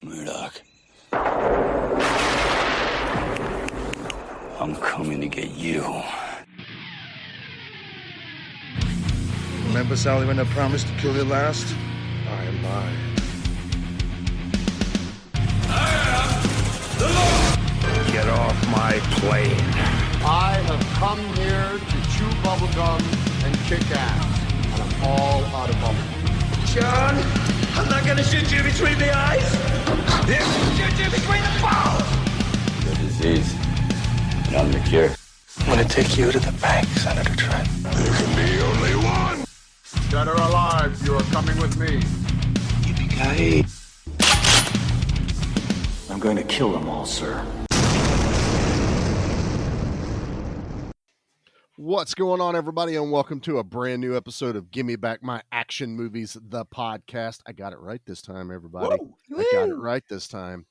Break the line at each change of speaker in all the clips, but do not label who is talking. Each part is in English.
Murdoch. I'm coming to get you.
Remember, Sally, when I promised to kill you last? I lied.
Get off my plane.
I have come here to chew bubblegum and kick ass, and I'm all out of bubblegum.
John, I'm not gonna shoot you between the eyes. I'm shoot you between the balls.
The disease. And I'm the cure.
I'm gonna take you to the bank, Senator Trent.
There can be only one.
Dead or alive, you are coming with me.
Yippee-ki-yay. I'm going to kill them all, sir.
What's going on, everybody, and welcome to a brand new episode of Gimme Back My Action Movies, the podcast. I got it right this time, everybody.
Woo!
I got it right this time.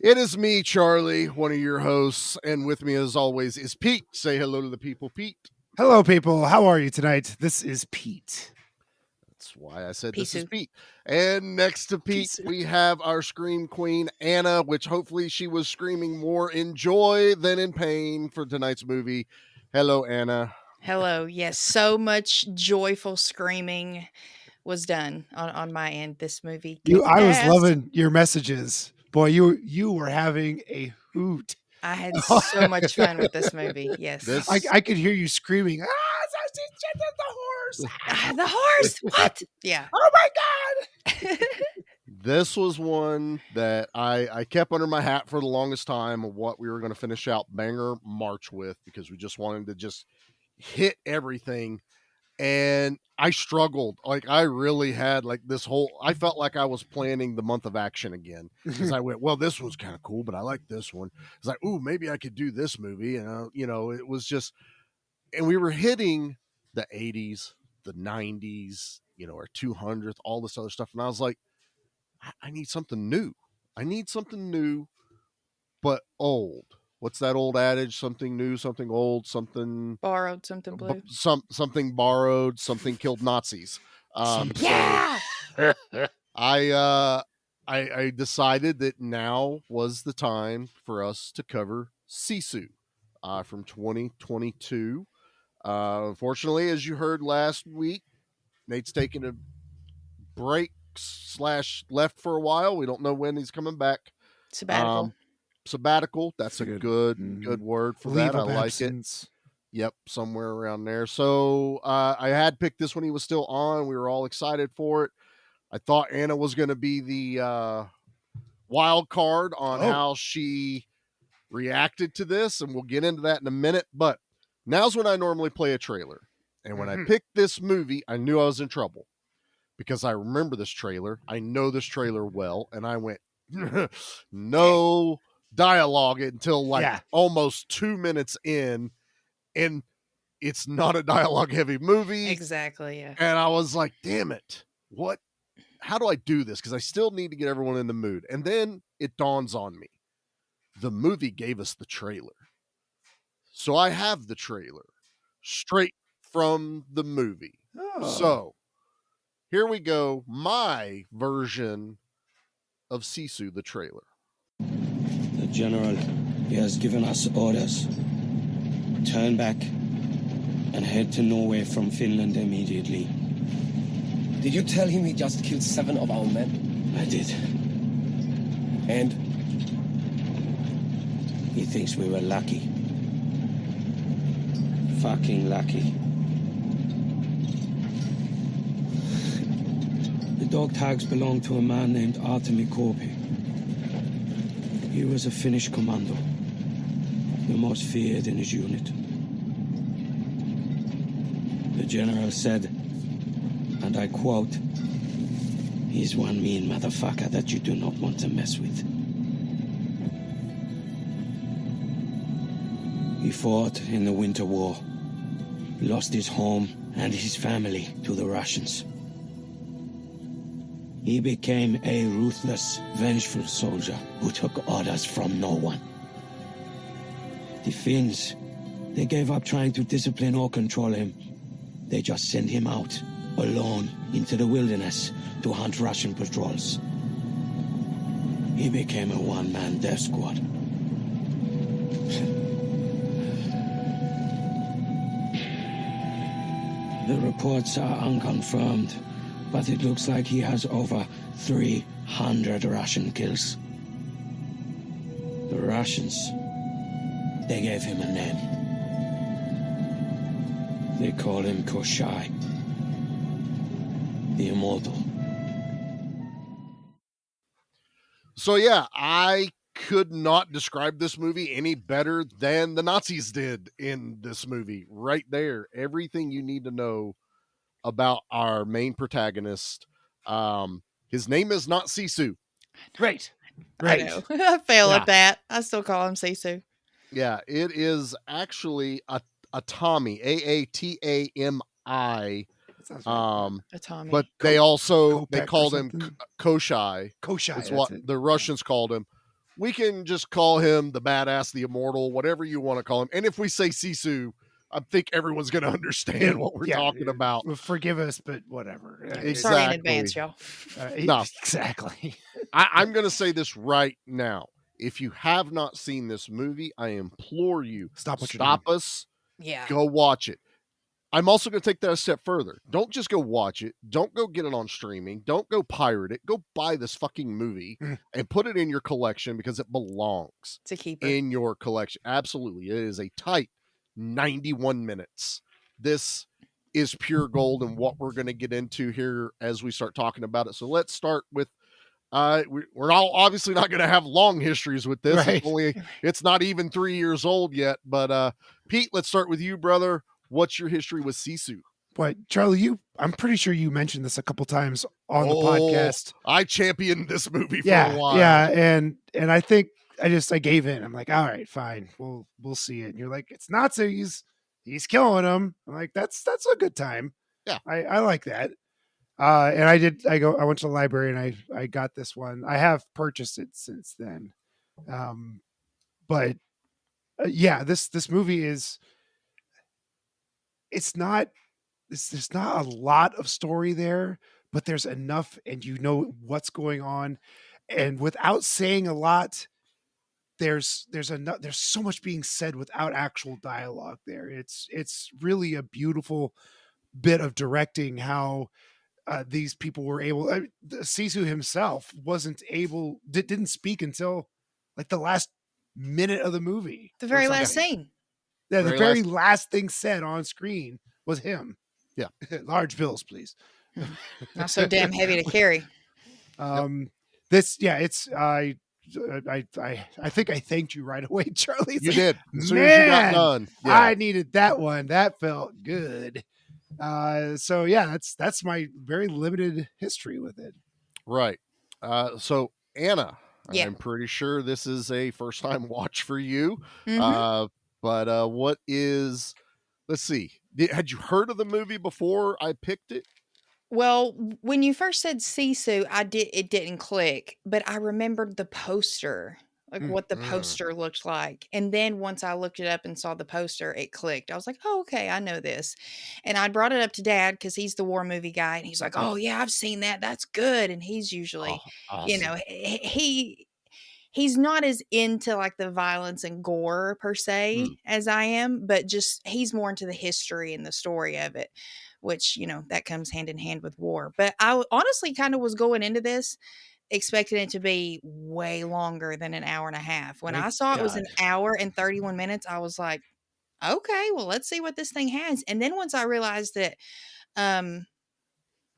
It is me, Charlie, one of your hosts, and with me, as always, is Pete. Say hello to the people, Pete.
Hello, people. How are you tonight? This is Pete.
That's why I said
Sisu.
This is Pete. And next to Pete,
Sisu.
we have our scream queen, Anna, which hopefully she was screaming more in joy than in pain for tonight's movie. Hello, Anna.
Hello. Yes, so much joyful screaming was done on my end. This movie.
I was
Yes.
loving your messages. Boy, you were having a hoot.
I had so much fun with this movie. Yes.
I could hear you screaming, the horse.
The horse. What? Yeah.
Oh my God.
This was one that I kept under my hat for the longest time of what we were going to finish out Banger March with, because we just wanted to just hit everything. And I struggled. Like, I really had like this whole, I felt like I was planning the month of action again. Because I went, well, this was kind of cool, but I like this one. It's like, ooh, maybe I could do this movie. And, it was just, and we were hitting the 80s, the 90s, our 200th, all this other stuff. And I was like, I need something new. I need something new, but old. What's that old adage? Something new, something old, something
Borrowed, something blue.
Something borrowed, something killed Nazis.
Yeah.
I decided that now was the time for us to cover Sisu from 2022. Unfortunately, as you heard last week, Nate's taking a break / left for a while. We don't know when he's coming back. Sabbatical. That's a good word for that. I like it. Yep, somewhere around there. So I had picked this when he was still on. We were all excited for it. I thought Anna was going to be the wild card on how she reacted to this, and we'll get into that in a minute. But now's when I normally play a trailer. And when I picked this movie, I knew I was in trouble because I remember this trailer. I know this trailer well, and I went, no dialogue until almost 2 minutes in, and it's not a dialogue heavy movie.
Exactly. Yeah.
And I was like, damn it. How do I do this? Because I still need to get everyone in the mood. And then it dawns on me. The movie gave us the trailer. So I have the trailer straight from the movie. So here we go. My version of Sisu, the trailer.
The general, he has given us orders. Turn back and head to Norway from Finland immediately.
Did you tell him he just killed 7 of our men?
I did.
And?
He thinks we were lucky. Fucking lucky. The dog tags belong to a man named Aatami. He was a Finnish commando, the most feared in his unit. The general said, and I quote, "He's one mean motherfucker that you do not want to mess with." He fought in the Winter War, lost his home and his family to the Russians. He became a ruthless, vengeful soldier who took orders from no one. The Finns, they gave up trying to discipline or control him. They just sent him out, alone, into the wilderness to hunt Russian patrols. he became a one-man death squad. The reports are unconfirmed, but it looks like he has over 300 Russian kills. The Russians, they gave him a name. They call him Koshai, the Immortal.
So yeah, I could not describe this movie any better than the Nazis did in this movie. Right there, everything you need to know about our main protagonist. His name is not Sisu.
Right.
I know. I fail
Yeah.
at that. I still call him Sisu.
Yeah, it is actually Aatami, Aatami.
Sounds right.
Aatami.
But they also they
Kopek or
called him
something?
Koshai.
Koshai.
That's
That's
what
it.
the Russians called him. We can just call him the badass, the immortal, whatever you want to call him. And if we say Sisu, I think everyone's going to understand what we're talking about.
Well, forgive us, but whatever.
Exactly.
Sorry in advance, y'all.
No.
Exactly.
I'm going to say this right now. If you have not seen this movie, I implore you,
Stop what you're
stop us,
Yeah.
go watch it. I'm also going to take that a step further. Don't just go watch it. Don't go get it on streaming. Don't go pirate it. Go buy this fucking movie and put it in your collection because it belongs
To keep
in your collection. Absolutely. It is a tight 91 minutes. This is pure gold and what we're going to get into here as we start talking about it. So let's start with we're all obviously not going to have long histories with this.
Right.
It's not even 3 years old yet. But Pete, let's start with you, brother. What's your history with Sisu?
But Charlie, I'm pretty sure you mentioned this a couple times on the podcast.
I championed this movie for
Yeah,
a while.
yeah, and I think I gave in. I'm like, all right, fine, we'll see it. And you're like, it's Nazis, he's killing them. I'm like, that's a good time.
Yeah,
I like that. And I went to the library and I got this one. I have purchased it since then. But yeah, this movie is. There's not a lot of story there, but there's enough and you know what's going on. And without saying a lot, there's so much being said without actual dialogue there. It's really a beautiful bit of directing how these people were able. Sisu himself didn't speak until like the last minute of the movie.
The very last scene.
Yeah, the very last thing said on screen was him.
Yeah.
Large bills, please.
Not so damn heavy to carry.
It's I think I thanked you right away, Charlie.
You did. As soon as you got done. Yeah.
I needed that one. That felt good. So yeah, that's my very limited history with it.
Right. So Anna,
Yeah.
I'm pretty sure this is a first time watch for you.
Mhm.
But what is, let's see, had you heard of the movie before I picked it?
Well, when you first said Sisu, it didn't click, but I remembered the poster, like what the poster looked like. And then once I looked it up and saw the poster, it clicked. I was like, oh, okay, I know this. And I brought it up to Dad because he's the war movie guy. And he's like, oh, yeah, I've seen that. That's good. And he's usually, you know, he's not as into like the violence and gore per se as I am, but just he's more into the history and the story of it, which, you know, that comes hand in hand with war. But I honestly kind of was going into this expecting it to be way longer than an hour and a half. When I saw it was an hour and 31 minutes, I was like, okay, well, let's see what this thing has. And then once I realized that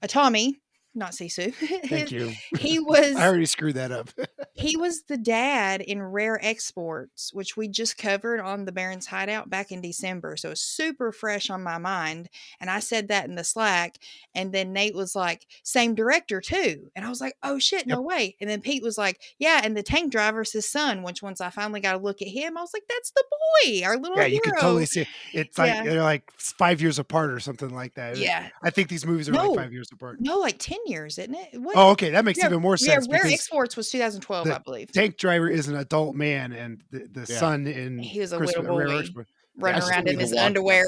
Aatami, not Sisu.
Thank you.
He was.
I already screwed that up.
He was the dad in Rare Exports, which we just covered on the Baron's Hideout back in December. So it's super fresh on my mind. And I said that in the Slack. And then Nate was like, same director too. And I was like, oh shit, no way. And then Pete was like, yeah, and the tank driver's his son, which once I finally got to look at him, I was like, that's the boy, our little hero.
You can totally see it. It's like they're like 5 years apart or something like that.
Yeah.
I think these movies are like 5 years apart.
No, like 10 years, isn't it? What?
Oh, okay. That makes even more sense.
Yeah, Rare Exports was 2012, I believe.
Tank driver is an adult man, and the son in
he was a little boy running around in his
watch
underwear.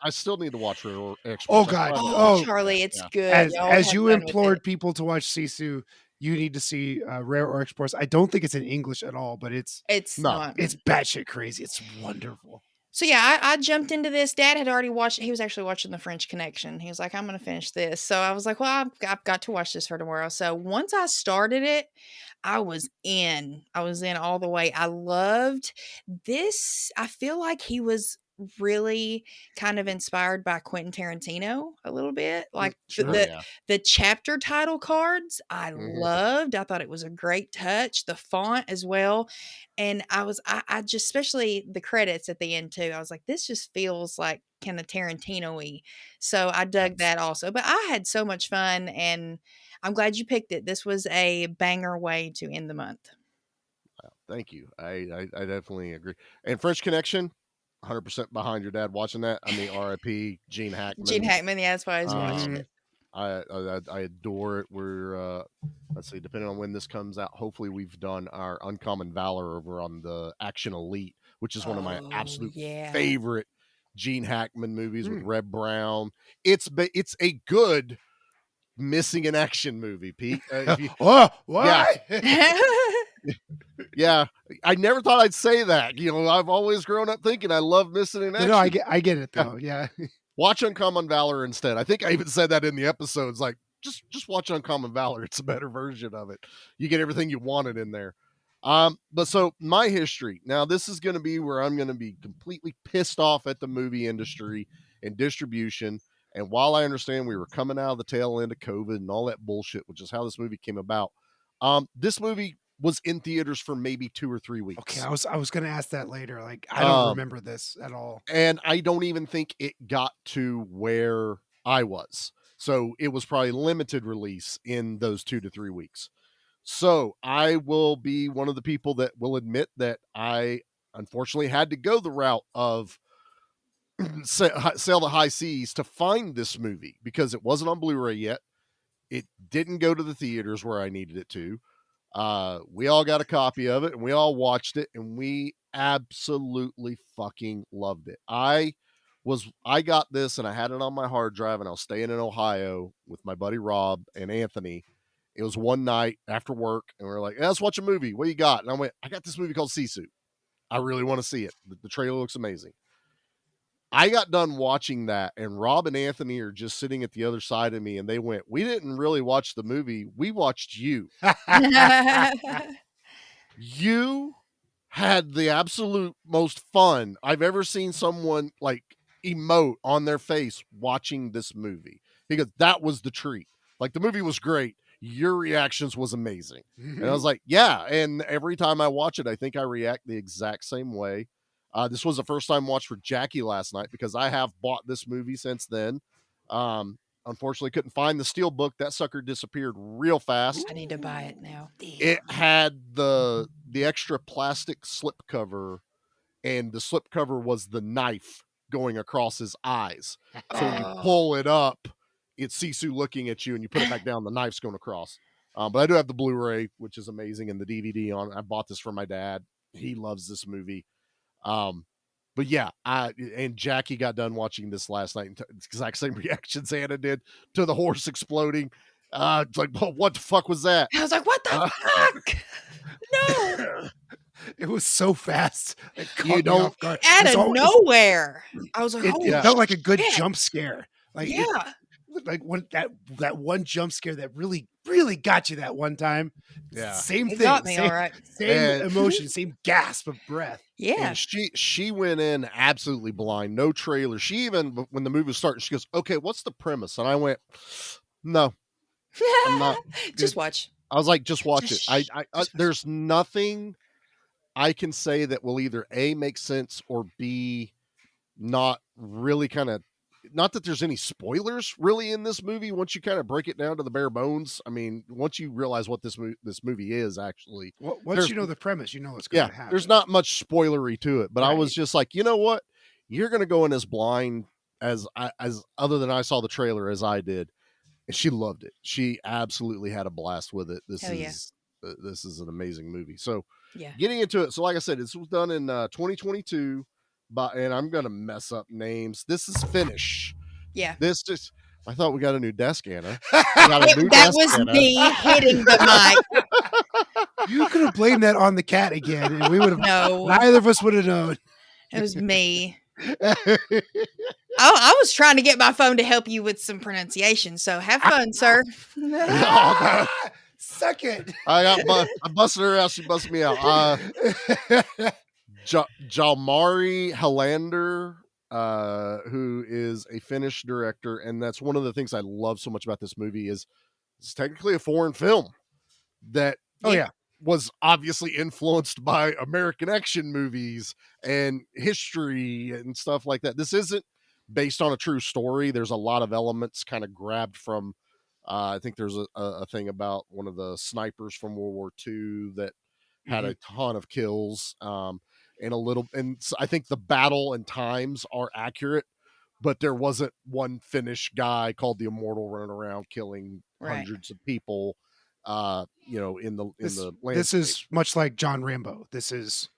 I still need to watch Rare Exports.
Oh God!
Oh, Charlie, it's good.
As you implored people to watch Sisu, you need to see Rare or Exports. I don't think it's in English at all, but it's
not.
it's batshit crazy. It's wonderful.
So yeah, I jumped into this. Dad had already watched. He was actually watching The French Connection. He was like, "I'm going to finish this." So I was like, "Well, I've got to watch this for tomorrow." So once I started it, I was in. I was in all the way. I loved this. I feel like he was really kind of inspired by Quentin Tarantino a little bit. Like the chapter title cards, I loved. I thought it was a great touch. The font as well. And I just, especially the credits at the end too, I was like, this just feels like kind of Tarantino-y. So I dug that also. But I had so much fun, and I'm glad you picked it. This was a banger way to end the month.
Thank you. I definitely agree. And French Connection, 100% behind your dad watching that. I mean, R.I.P. Gene Hackman.
Gene Hackman, yeah, that's why I was watching it.
I adore it. We're let's see, depending on when this comes out, hopefully we've done our Uncommon Valor over on the Action Elite, which is one of my absolute favorite Gene Hackman movies with Red Brown. It's a good missing in action movie, Pete.
Why?
Yeah, I never thought I'd say that. You know, I've always grown up thinking I love missing in action.
No, I get it though. Yeah.
Watch Uncommon Valor instead. I think I even said that in the episodes. Like, just watch Uncommon Valor. It's a better version of it. You get everything you wanted in there. But so my history. Now, this is going to be where I'm going to be completely pissed off at the movie industry and distribution. And while I understand we were coming out of the tail end of COVID and all that bullshit, which is how this movie came about, this movie was in theaters for maybe 2 or 3 weeks.
Okay, I was going to ask that later. Like, I don't remember this at all.
And I don't even think it got to where I was. So it was probably limited release in those 2 to 3 weeks. So I will be one of the people that will admit that I unfortunately had to go the route of sail the high seas to find this movie because it wasn't on Blu-ray yet. It didn't go to the theaters where I needed it to. We all got a copy of it and we all watched it and we absolutely fucking loved it. I got this and I had it on my hard drive and I was staying in Ohio with my buddy Rob and Anthony. It was one night after work and we were like, let's watch a movie. What do you got? And I went, I got this movie called Sisu. I really want to see it. The trailer looks amazing. I got done watching that and Rob and Anthony are just sitting at the other side of me and they went, we didn't really watch the movie. We watched you. You had the absolute most fun I've ever seen someone like emote on their face watching this movie. Because that was the treat. Like the movie was great. Your reactions was amazing. And I was like, yeah. And every time I watch it, I think I react the exact same way. This was the first time watch for Jackie last night because I have bought this movie since then. Unfortunately, couldn't find the steel book. That sucker disappeared real fast.
I need to buy it now. Damn.
It had the extra plastic slip cover, and the slip cover was the knife going across his eyes. So when you pull it up, it's Sisu looking at you, and you put it back down, the knife's going across. But I do have the Blu-ray, which is amazing, and the DVD on it. I bought this for my dad. He loves this movie. But yeah, and Jackie got done watching this last night. Exact same reactions Anna did to the horse exploding. It's like, what the fuck was that?
I was like, what the fuck? No.
It was so fast.
You don't out of nowhere. I was like,
it felt like a good jump scare. Like,
yeah.
Like that one jump scare that really got you that one time.
Yeah,
same thing.
Got me, all right.
Same emotion, same gasp of breath.
Yeah,
and she went in absolutely blind, no trailer. She even when the movie was starting, she goes, "Okay, what's the premise?" And I went, "No, I'm not.
Just watch."
I was like, "Just watch it." I there's nothing I can say that will either A, make sense, or B, not really kind of. Not that there's any spoilers really in this movie once you kind of break it down to the bare bones. I mean, once you realize what this movie is actually.
Once you know the premise, you know what's going to happen.
There's not much spoilery to it, but right. I was just like, you know what? You're going to go in as blind as other than I saw the trailer as I did. And she loved it. She absolutely had a blast with it. This is an amazing movie. So getting into it. So like I said, this was done in 2022. And I'm gonna mess up names. This is Finnish.
Yeah.
This just I thought we got a new desk, Anna. We got a new
That
desk,
was
Anna.
me hitting the mic.
You could have blamed that on the cat again, and we would have.
No.
Neither of us would have known.
It was me. I was trying to get my phone to help you with some pronunciation. So have fun, sir.
Suck it.
I busted her out. She busted me out. Jalmari Helander, who is a Finnish director, and that's one of the things I love so much about this movie is it's technically a foreign film that was obviously influenced by American action movies and history and stuff like that. This isn't based on a true story. There's a lot of elements kind of grabbed from I think there's a thing about one of the snipers from World War II that had a ton of kills, and I think the battle and times are accurate, but there wasn't one Finnish guy called the Immortal running around killing hundreds of people. In the landscape.
This is much like John Rambo. That's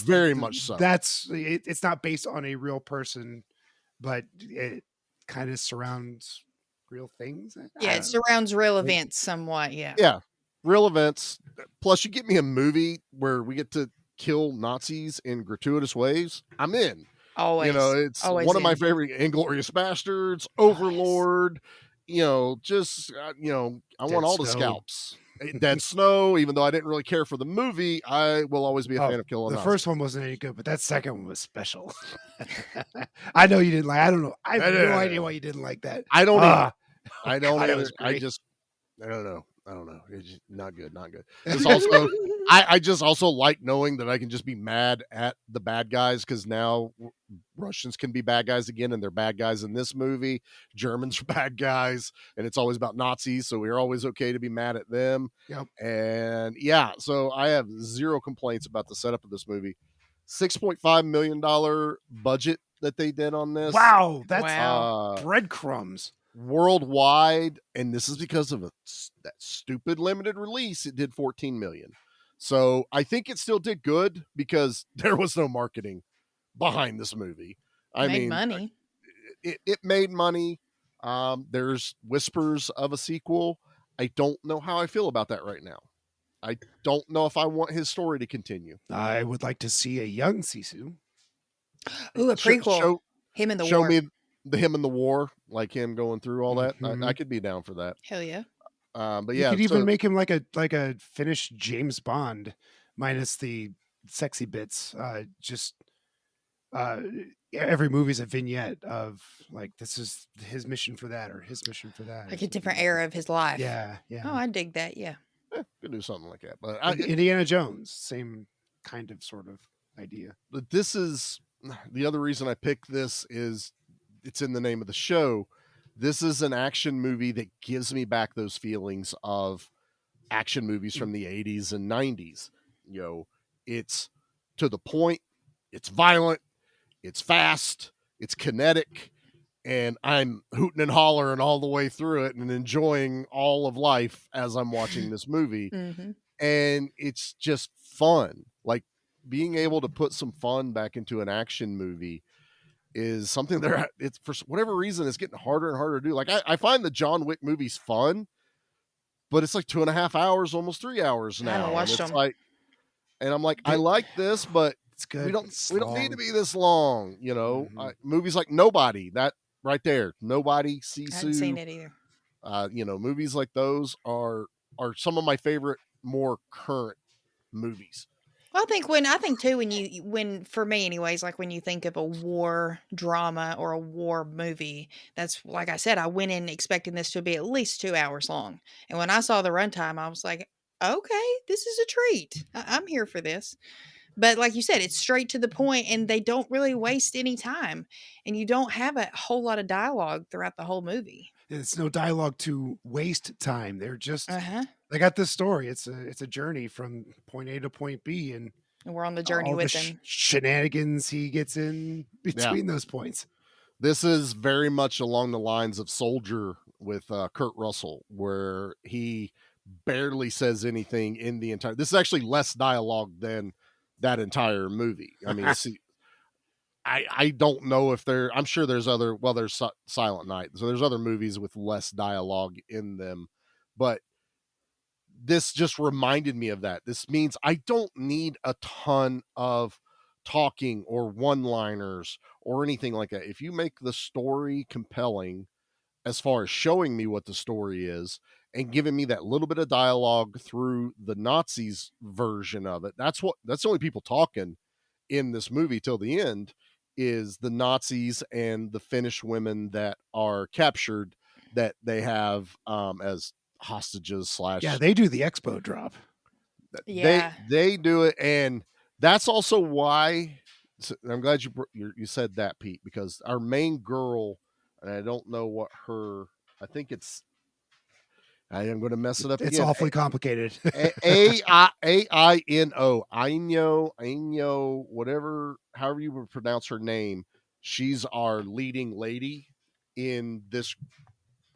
very much so.
It's not based on a real person, but it kind of surrounds real things.
Yeah, it surrounds real events somewhat.
Yeah, real events. Plus, you get me a movie where we get to kill Nazis in gratuitous ways. I'm in.
Always.
It's
always
one of my favorite. Inglourious Bastards, Overlord. I want all the scalps. Dead Snow, even though I didn't really care for the movie, I will always be a fan of killing
the
Nazis.
first one wasn't any good, but that second one was special. I know you didn't like. I don't know. I have no idea why you didn't like that.
I don't. I don't.
God,
either. I don't know. It's just not good. Not good. It's also, I just also like knowing that I can just be mad at the bad guys because now Russians can be bad guys again, and they're bad guys in this movie. Germans are bad guys, and it's always about Nazis, so we're always okay to be mad at them.
Yep.
And so I have zero complaints about the setup of this movie. $6.5 million budget that they did on this.
Wow, that's breadcrumbs.
Worldwide, and this is because of that stupid limited release, it did 14 million. So I think it still did good because there was no marketing behind this movie. I mean,
money.
It made money. There's whispers of a sequel. I don't know how I feel about that right now. I don't know if I want his story to continue.
I would like to see a young Sisu.
Ooh, a prequel. Him in the war.
Show me him in the war, like him going through all that. I could be down for that.
Hell yeah.
But
you could even make him like a Finnish James Bond, minus the sexy bits. Every movie's a vignette of like this is his mission for that or his mission for that.
Like a different era of his life.
Yeah.
Oh, I dig that. Yeah.
Could do something like that. But
Indiana Jones, same kind of sort of idea.
But this is the other reason I picked this is it's in the name of the show. This is an action movie that gives me back those feelings of action movies from the 80s and 90s. It's to the point, it's violent, it's fast, it's kinetic, and I'm hooting and hollering all the way through it and enjoying all of life as I'm watching this movie. And it's just fun. Like being able to put some fun back into an action movie is something that it's for whatever reason it's getting harder and harder to do. Like I find the John Wick movies fun, but it's like 2.5 hours, almost 3 hours now.
I haven't watched them.
And I'm like, I like this, but
it's good.
We don't need to be this long, movies like Nobody, that right there, Nobody, Sisu.
I haven't seen it either.
Movies like those are some of my favorite, more current movies.
Well, I think too, when for me anyways, like when you think of a war drama or a war movie, that's like I said, I went in expecting this to be at least 2 hours long. And when I saw the runtime, I was like, okay, this is a treat. I'm here for this. But like you said, it's straight to the point and they don't really waste any time. And you don't have a whole lot of dialogue throughout the whole movie.
It's no dialogue to waste time. They're just they got this story. It's a journey from point A to point B, and
we're on the journey with them.
Shenanigans he gets in between those points.
This is very much along the lines of Soldier with Kurt Russell, where he barely says anything in the entire. This is actually less dialogue than that entire movie. I mean, I don't know if I'm sure there's other, well, there's Silent Night, so there's other movies with less dialogue in them, but this just reminded me of that. This means I don't need a ton of talking or one-liners or anything like that. If you make the story compelling as far as showing me what the story is and giving me that little bit of dialogue through the Nazis version of it, that's the only people talking in this movie till the end is the Nazis and the Finnish women that are captured, that they have as hostages slash.
Yeah, they do the expo drop.
Yeah.
They do it, and that's also why. I'm glad you said that, Pete, because our main girl, and I don't know what her. I think it's. I am going to mess it up.
It's
again.
awfully complicated.
Aino, Aino, whatever, however you would pronounce her name. She's our leading lady in this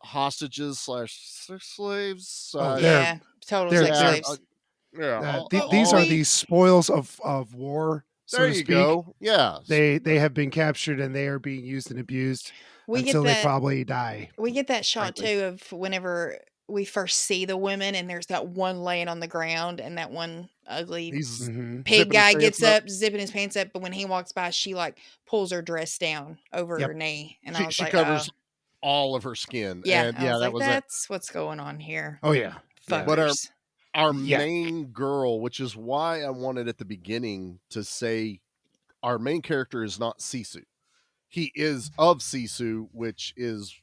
hostages slash slaves.
Yeah, total
they're-
sex
they're-
slaves.
These are the spoils of war. So
there
to
you
speak.
go. Yeah,
They have been captured and they are being used and abused
We
until
get
they
that.
probably die.
We get that shot
frankly.
too of whenever we first see the women, and there's that one laying on the ground, and that one ugly
he's
Mhm.
pig
zipping his
guy
pants
gets up, zipping his pants up. But when he walks by, she like pulls her dress down over
Yep.
her knee, and I was
She
like,
covers
"Oh."
all of her skin.
Yeah,
And
I
yeah,
was
that
like,
was it.
that's what's going on here,
Oh yeah. Yeah.
But
fuckers.
our
Yeah.
main girl, which is why I wanted at the beginning to say our main character is not Sisu. He is of Sisu, which is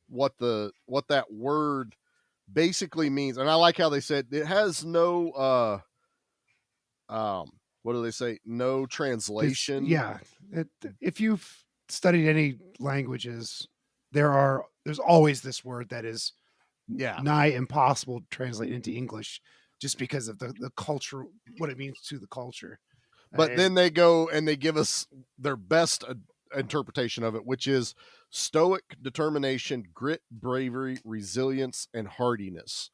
what that word basically means. And I like how they said it has no what do they say? No translation.
Yeah. If you've studied any languages, there's always this word that is
Yeah.
nigh impossible to translate into English just because of the culture, what it means to the culture.
But
And-
then they go and they give us their best interpretation of it, which is stoic determination, grit, bravery, resilience, and hardiness.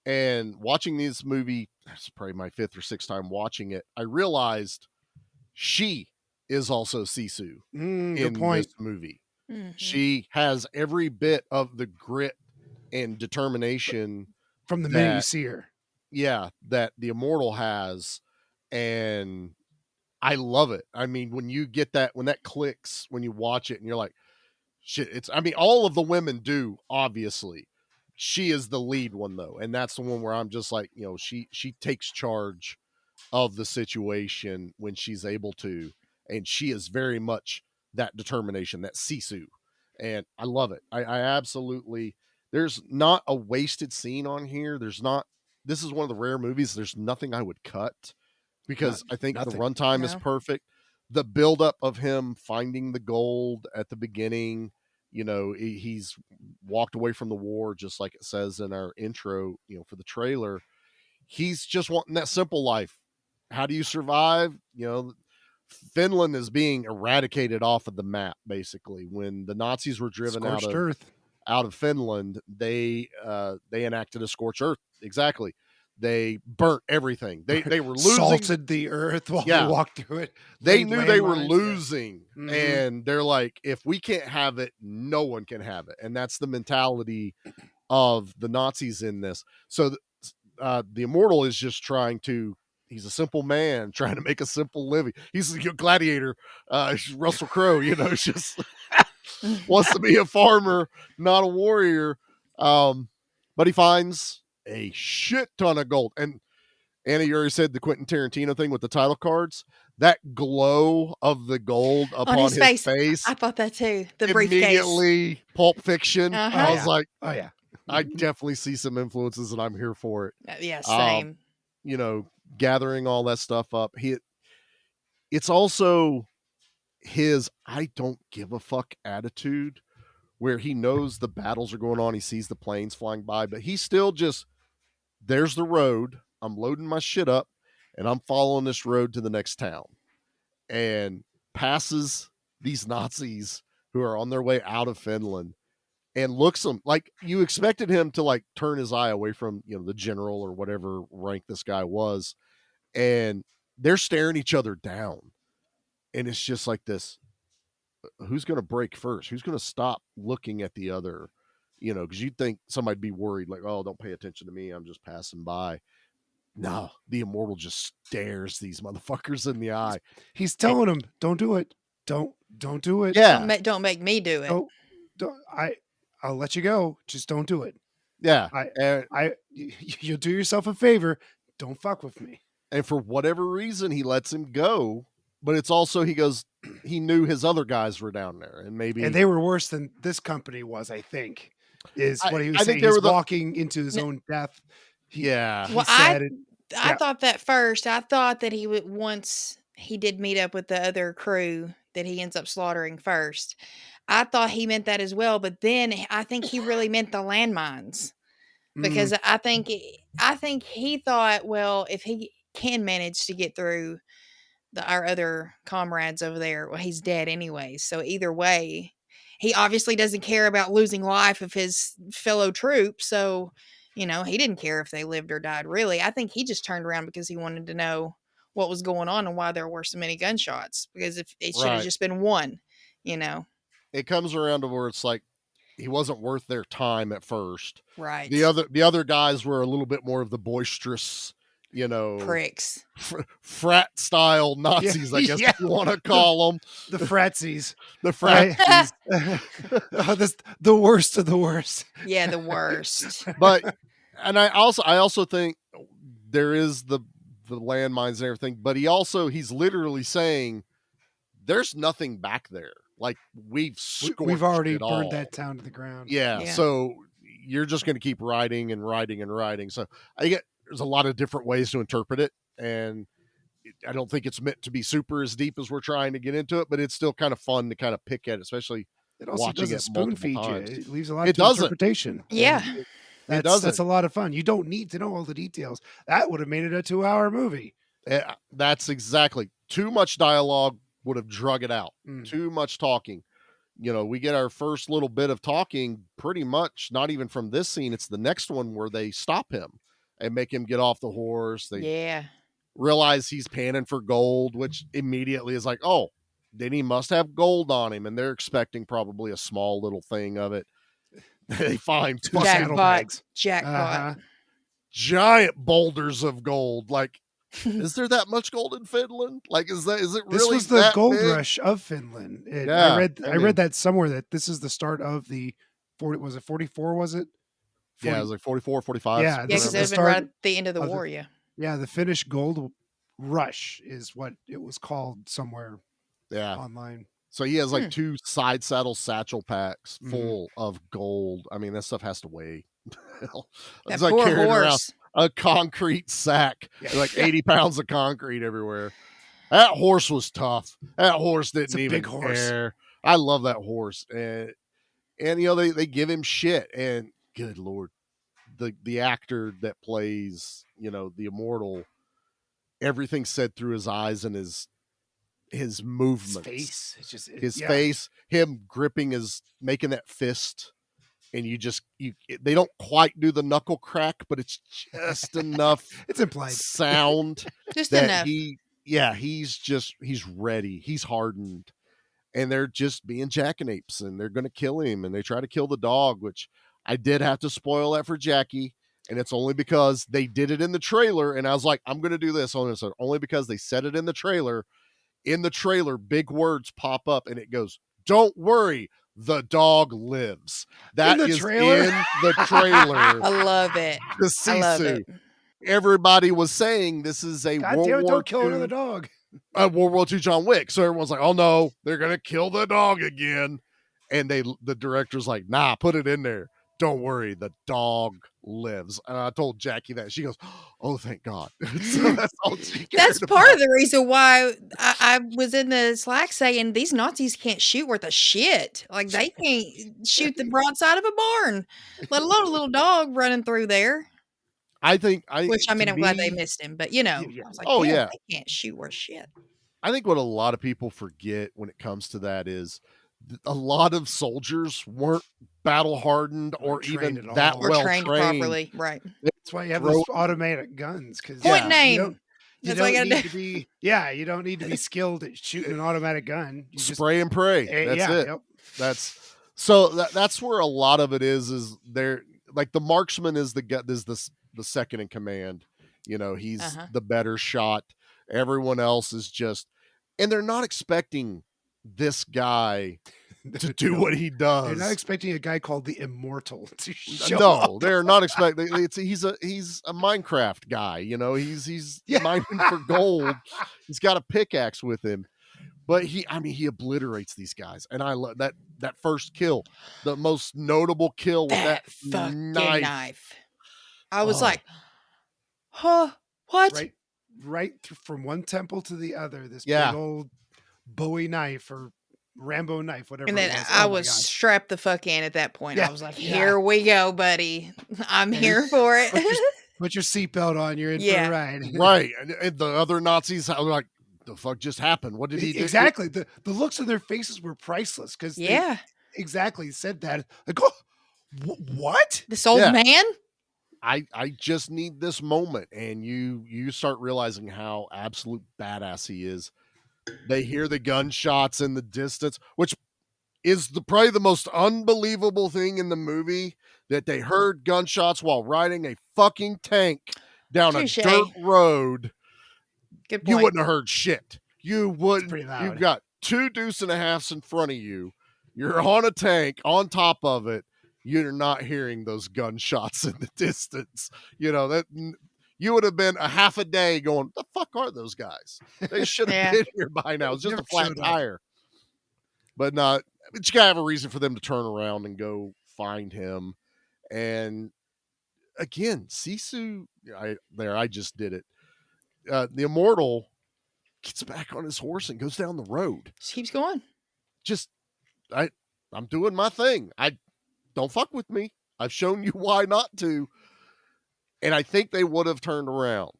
And watching this movie, it's probably my 5th or 6th time watching it, I realized she is also Sisu
good
in
point.
this movie.
Mhm.
She has every bit of the grit and determination
From the minute you
that-
see her.
yeah, that the Immortal has. And I love it. I mean, when you get that, when that clicks, when you watch it and you're like, shit, I mean, all of the women do, obviously. She is the lead one though. And that's the one where I'm just like, she takes charge of the situation when she's able to. And she is very much that determination, that Sisu. And I love it. I absolutely, there's not a wasted scene on here. This is one of the rare movies. There's nothing I would cut because I think
nothing.
the runtime is
No.
perfect. The buildup of him finding the gold at the beginning, he's walked away from the war, just like it says in our intro, for the trailer. He's just wanting that simple life. How do you survive? Finland is being eradicated off of the map, basically. When the Nazis were driven
Scorched earth.
out of Finland, they enacted a scorched earth. Exactly. They burnt everything. They were losing.
Salted the earth while they walked through it.
They
laid
knew they were
landmines.
losing.
Mhm.
And they're like, if we can't have it, no one can have it. And that's the mentality of the Nazis in this. So the Immortal is just he's a simple man trying to make a simple living. He's a gladiator. Russell Crowe, just wants to be a farmer, not a warrior. But he finds a shit ton of gold. And Anna, you already said the Quentin Tarantino thing with the title cards. That glow of the gold upon
his
his
face. I thought that too. The briefcase.
Immediately Pulp Fiction.
Uh-huh.
I was like,
Oh yeah.
I definitely see some influences and I'm here for it.
Yeah, same.
Gathering all that stuff up. It's also his I don't give a fuck attitude where he knows the battles are going on. He sees the planes flying by, but he's still just, there's the road. I'm loading my shit up and I'm following this road to the next town, and passes these Nazis who are on their way out of Finland and looks them like you expected him to like turn his eye away from, the general or whatever rank this guy was. And they're staring each other down. and it's just like this. Who's going to break first? Who's going to stop looking at the other? Because you'd think somebody'd be worried, like, oh, don't pay attention to me. I'm just passing by. No, the immortal just stares these motherfuckers in the eye.
He's telling them, don't do it. Don't do it.
Yeah.
Don't make me do it.
I'll let you go. Just don't do it.
Yeah.
You'll do yourself a favor. Don't fuck with me.
And for whatever reason, he lets him go. But it's also, he knew his other guys were down there, and
they were worse than this company was, I think, is what he was saying.
He was
walking into his own death.
I thought that first. I thought that he would, once he did meet up with the other crew that he ends up slaughtering first. I thought he meant that as well, but then I think he really meant the landmines, because I think he thought, well, if he can manage to get through our other comrades over there, well, he's dead anyway. So either way, he obviously doesn't care about losing life of his fellow troops. So, he didn't care if they lived or died, really. I think he just turned around because he wanted to know what was going on and why there were so many gunshots, because if it should have just been one,
It comes around to where it's like, he wasn't worth their time at first.
Right.
The other guys were a little bit more of the boisterous,
pricks,
frat style Nazis, I guess if you want to call them.
The fratsies.
The fratsies.
The worst of the worst.
Yeah, the worst.
But, and I also think there is the landmines and everything, but he's literally saying there's nothing back there. Like, we've
already burned that town to the ground.
Yeah. So you're just going to keep writing and writing and writing. So there's a lot of different ways to interpret it, and I don't think it's meant to be super as deep as we're trying to get into it, but it's still kind of fun to kind of pick at, especially
it also
watching
doesn't
it
spoon feed
times.
you. It leaves a lot of interpretation.
Yeah.
That's a lot of fun. You don't need to know all the details. That would have made it a 2-hour movie.
That's exactly. Too much dialogue would have drug it out. Too much talking. We get our first little bit of talking pretty much not even from this scene. It's the next one where they stop him and make him get off the horse. They realize he's panning for gold, which immediately is like, oh, then he must have gold on him. And they're expecting probably a small little thing of it. They find
jackpot.
Giant boulders of gold. Like, is there that much gold in Finland? Like, is it really?
This was the gold rush of Finland. I read that somewhere, that this is the start of the 40. Was it 44? Was it?
40? Yeah, it was like 44, 45.
Yeah, because it had been right at the end of the war.
Yeah, the Finnish gold rush is what it was called somewhere.
Yeah,
online.
So he has like 2 side saddle satchel packs full of gold. I mean, that stuff has to weigh.
That poor horse.
A concrete sack, like 80 pounds of concrete everywhere. That horse was tough. That horse didn't even
big horse.
care. I love that horse, and they give him shit. And good Lord, the actor that plays the immortal, everything's said through his eyes and his movements,
face. It's just
his face, him gripping making that fist. And they don't quite do the knuckle crack, but it's just enough.
It's implied
sound.
Just
that
enough.
He's ready. He's hardened, and they're just being jackanapes, and they're going to kill him. And they try to kill the dog, which I did have to spoil that for Jackie. And it's only because they did it in the trailer. And I was like, I'm going to do this on this. Only because they said it in the trailer. In the trailer, big words pop up, and it goes, "Don't worry. The dog lives." That is in the trailer.
I love it.
The Sisu. Everybody was saying this is a World War II.
Don't kill another dog.
World War II John Wick. So everyone's like, "Oh no, they're gonna kill the dog again." And the director's like, "Nah, put it in there. Don't worry, the dog lives." And I told Jackie that. She goes, "Oh, thank God." So that's all she cared
That's part of the reason why I was in the Slack saying these Nazis can't shoot worth a shit. Like, they can't shoot the broadside of a barn, let alone a little dog running through there.
I'm
glad they missed him, but I was like, they can't shoot worth shit.
I think what a lot of people forget when it comes to that is a lot of soldiers weren't battle hardened or even that well trained
properly. Right.
That's why you have those automatic guns.
Point name. That's all you
don't
gotta
need
do.
to be. Yeah, you don't need to be skilled at shooting an automatic gun. You just
Spray and pray. That's
yeah,
it.
yep.
That's where a lot of it is there. Like the marksman is the second in command. He's the better shot. Everyone else is just, and they're not expecting this guy to do what he does.
They're not expecting a guy called the Immortal to show
No,
up.
they're not expecting. He's a Minecraft guy. He's mining for gold. He's got a pickaxe with him, but he obliterates these guys, and I love that first kill, the most notable kill with that
fucking
knife.
I was like, huh, what?
Right from one temple to the other. This
Yeah.
big old Bowie knife or Rambo knife, whatever.
And then
it was.
I
Oh my
was
God.
strapped the fuck in at that point.
Yeah,
I was like,
yeah.
here we go, buddy. I'm here for it.
Put your seatbelt on. You're in for
Yeah.
a ride.
Right, and the other Nazis are like, the fuck just happened? What did he do?
Exactly. The looks on their faces were priceless because
Yeah.
they exactly said that. Like, oh, what?
This old
Yeah.
man?
I just need this moment, and you start realizing how absolute badass he is. They hear the gunshots in the distance, which is probably the most unbelievable thing in the movie, that they heard gunshots while riding a fucking tank down
Touche.
a dirt road.
Good point.
You wouldn't have heard shit. You wouldn't.
pretty loud.
You've got 2 2.5s in front of you. You're on a tank on top of it. You're not hearing those gunshots in the distance. That you would have been a half a day going, the fuck are those guys? They should have been here by now. It's just
Never
a flat
showed up.
tire. But you gotta have a reason for them to turn around and go find him. And again, Sisu, I just did it. The Immortal gets back on his horse and goes down the road.
Just keeps going.
I'm doing my thing. Don't fuck with me. I've shown you why not to. And I think they would have turned around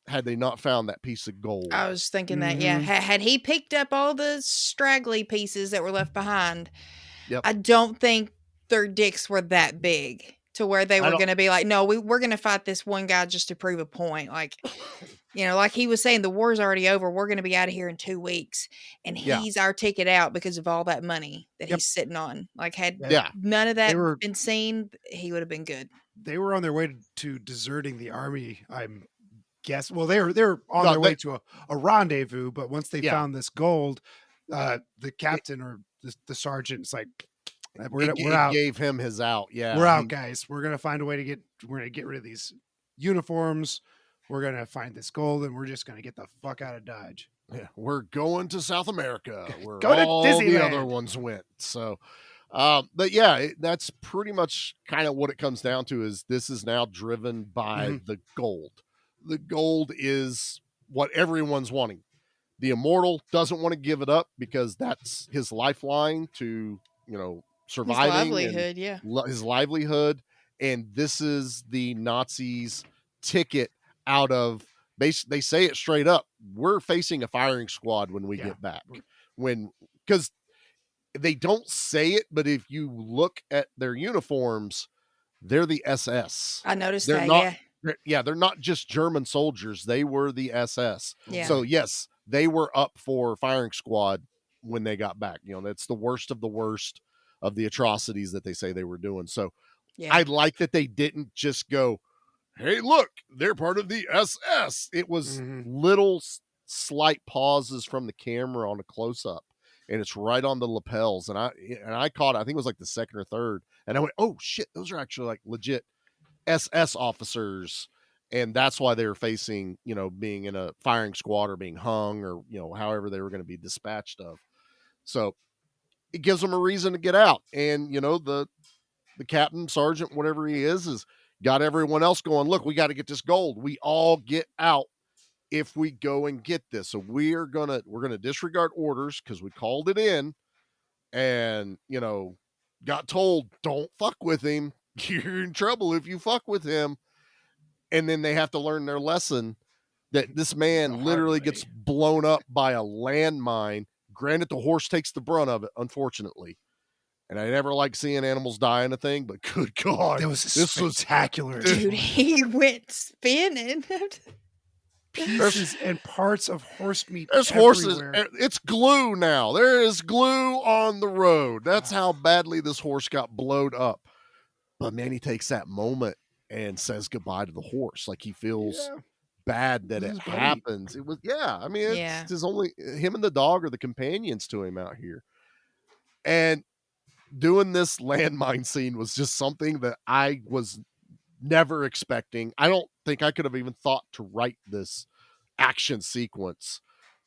had they not found that piece of gold.
I was thinking that, yeah. Had he picked up all the straggly pieces that were left behind,
Yep.
I don't think their dicks were that big to where they were going to be like, no, we're going to fight this one guy just to prove a point. Like, like he was saying, the war's already over. We're going to be out of here in 2 weeks. And he's our ticket out because of all that money that he's sitting on. Like, had none of that been seen, he would have been good.
They were on their way to deserting the army, I'm guessing. Well, they're on their way to a rendezvous, but once they found this gold, the captain or the sergeant's like, we're out.
Gave him his out. Yeah.
We're out, guys. We're going to find a way we're going to get rid of these uniforms. We're going to find this gold, and we're just going to get the fuck out of Dodge.
Yeah, we're going to South America where
Go to
all the
Disneyland.
other ones went. So, but yeah, that's pretty much kind of what it comes down to. Is this is now driven by the gold. The gold is what everyone's wanting. The Immortal doesn't want to give it up because that's his lifeline to, surviving.
His livelihood,
his livelihood. And this is the Nazis' ticket out of, they say it straight up. We're facing a firing squad when we get back. Because they don't say it, but if you look at their uniforms, they're the SS.
I noticed
They're
that,
not, they're not just German soldiers. They were the SS.
Yeah.
So yes, they were up for firing squad when they got back. That's the worst of the atrocities that they say they were doing. So I like that they didn't just go, hey, look, they're part of the SS. It was little slight pauses from the camera on a close up, and it's right on the lapels. And I caught it. I think it was like the second or third. And I went, oh shit, those are actually like legit SS officers. And that's why they were facing, being in a firing squad or being hung or, however they were going to be dispatched of. So it gives them a reason to get out. And, the captain, sergeant, whatever he is got everyone else going, look, we got to get this gold. We all get out if we go and get this. So we're going to disregard orders because we called it in and, got told, don't fuck with him. You're in trouble if you fuck with him. And then they have to learn their lesson that this man literally gets blown up by a landmine. Granted, the horse takes the brunt of it, unfortunately. And I never like seeing animals die in a thing, but good God.
That was spectacular.
dude, he went spinning.
pieces and parts of horse meat
There's
everywhere.
horses. It's glue now. There is glue on the road. That's how badly this horse got blowed up. But man, he takes that moment and says goodbye to the horse. Like he feels bad that
This
it
is buddy.
happens. It was, I mean, it's his only, him and the dog are the companions to him out here. And doing this landmine scene was just something that I was never expecting. I don't think I could have even thought to write this action sequence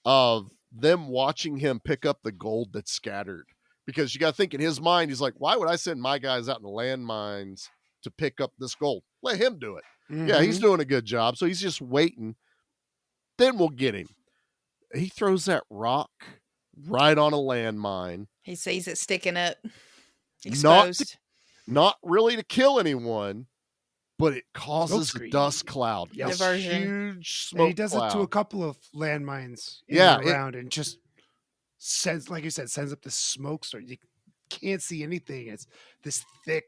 of them watching him pick up the gold that's scattered. Because you got to think in his mind, he's like, why would I send my guys out in the landmines to pick up this gold? Let him do it.
Mm-hmm.
Yeah, he's doing a good job. So he's just waiting. Then we'll get him. He throws that rock right on a landmine.
He sees it sticking up, exposed.
Not really to kill anyone, but it causes a dust cloud.
Yep.
This
Diversion.
huge smoke
And he does
cloud.
it to a couple of landmines around and just sends, like you said, sends up this smoke storm. You can't see anything. It's this thick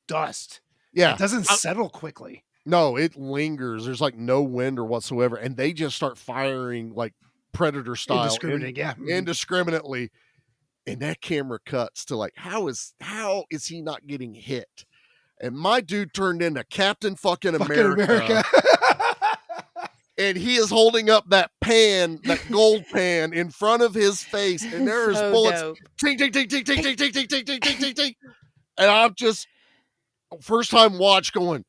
dust.
Yeah.
It doesn't settle quickly.
No, it lingers. There's like no wind or whatsoever. And they just start firing like Predator style. Indiscriminately. And that camera cuts to like, how is he not getting hit? And my dude turned into Captain fucking America. And he is holding up that pan, that gold pan in front of his face. And there's bullets. Ting, ting, ting, ting, ting, ting, ting, ting, ting, ting, ting, ting, ting. And I'm just, first time watch going,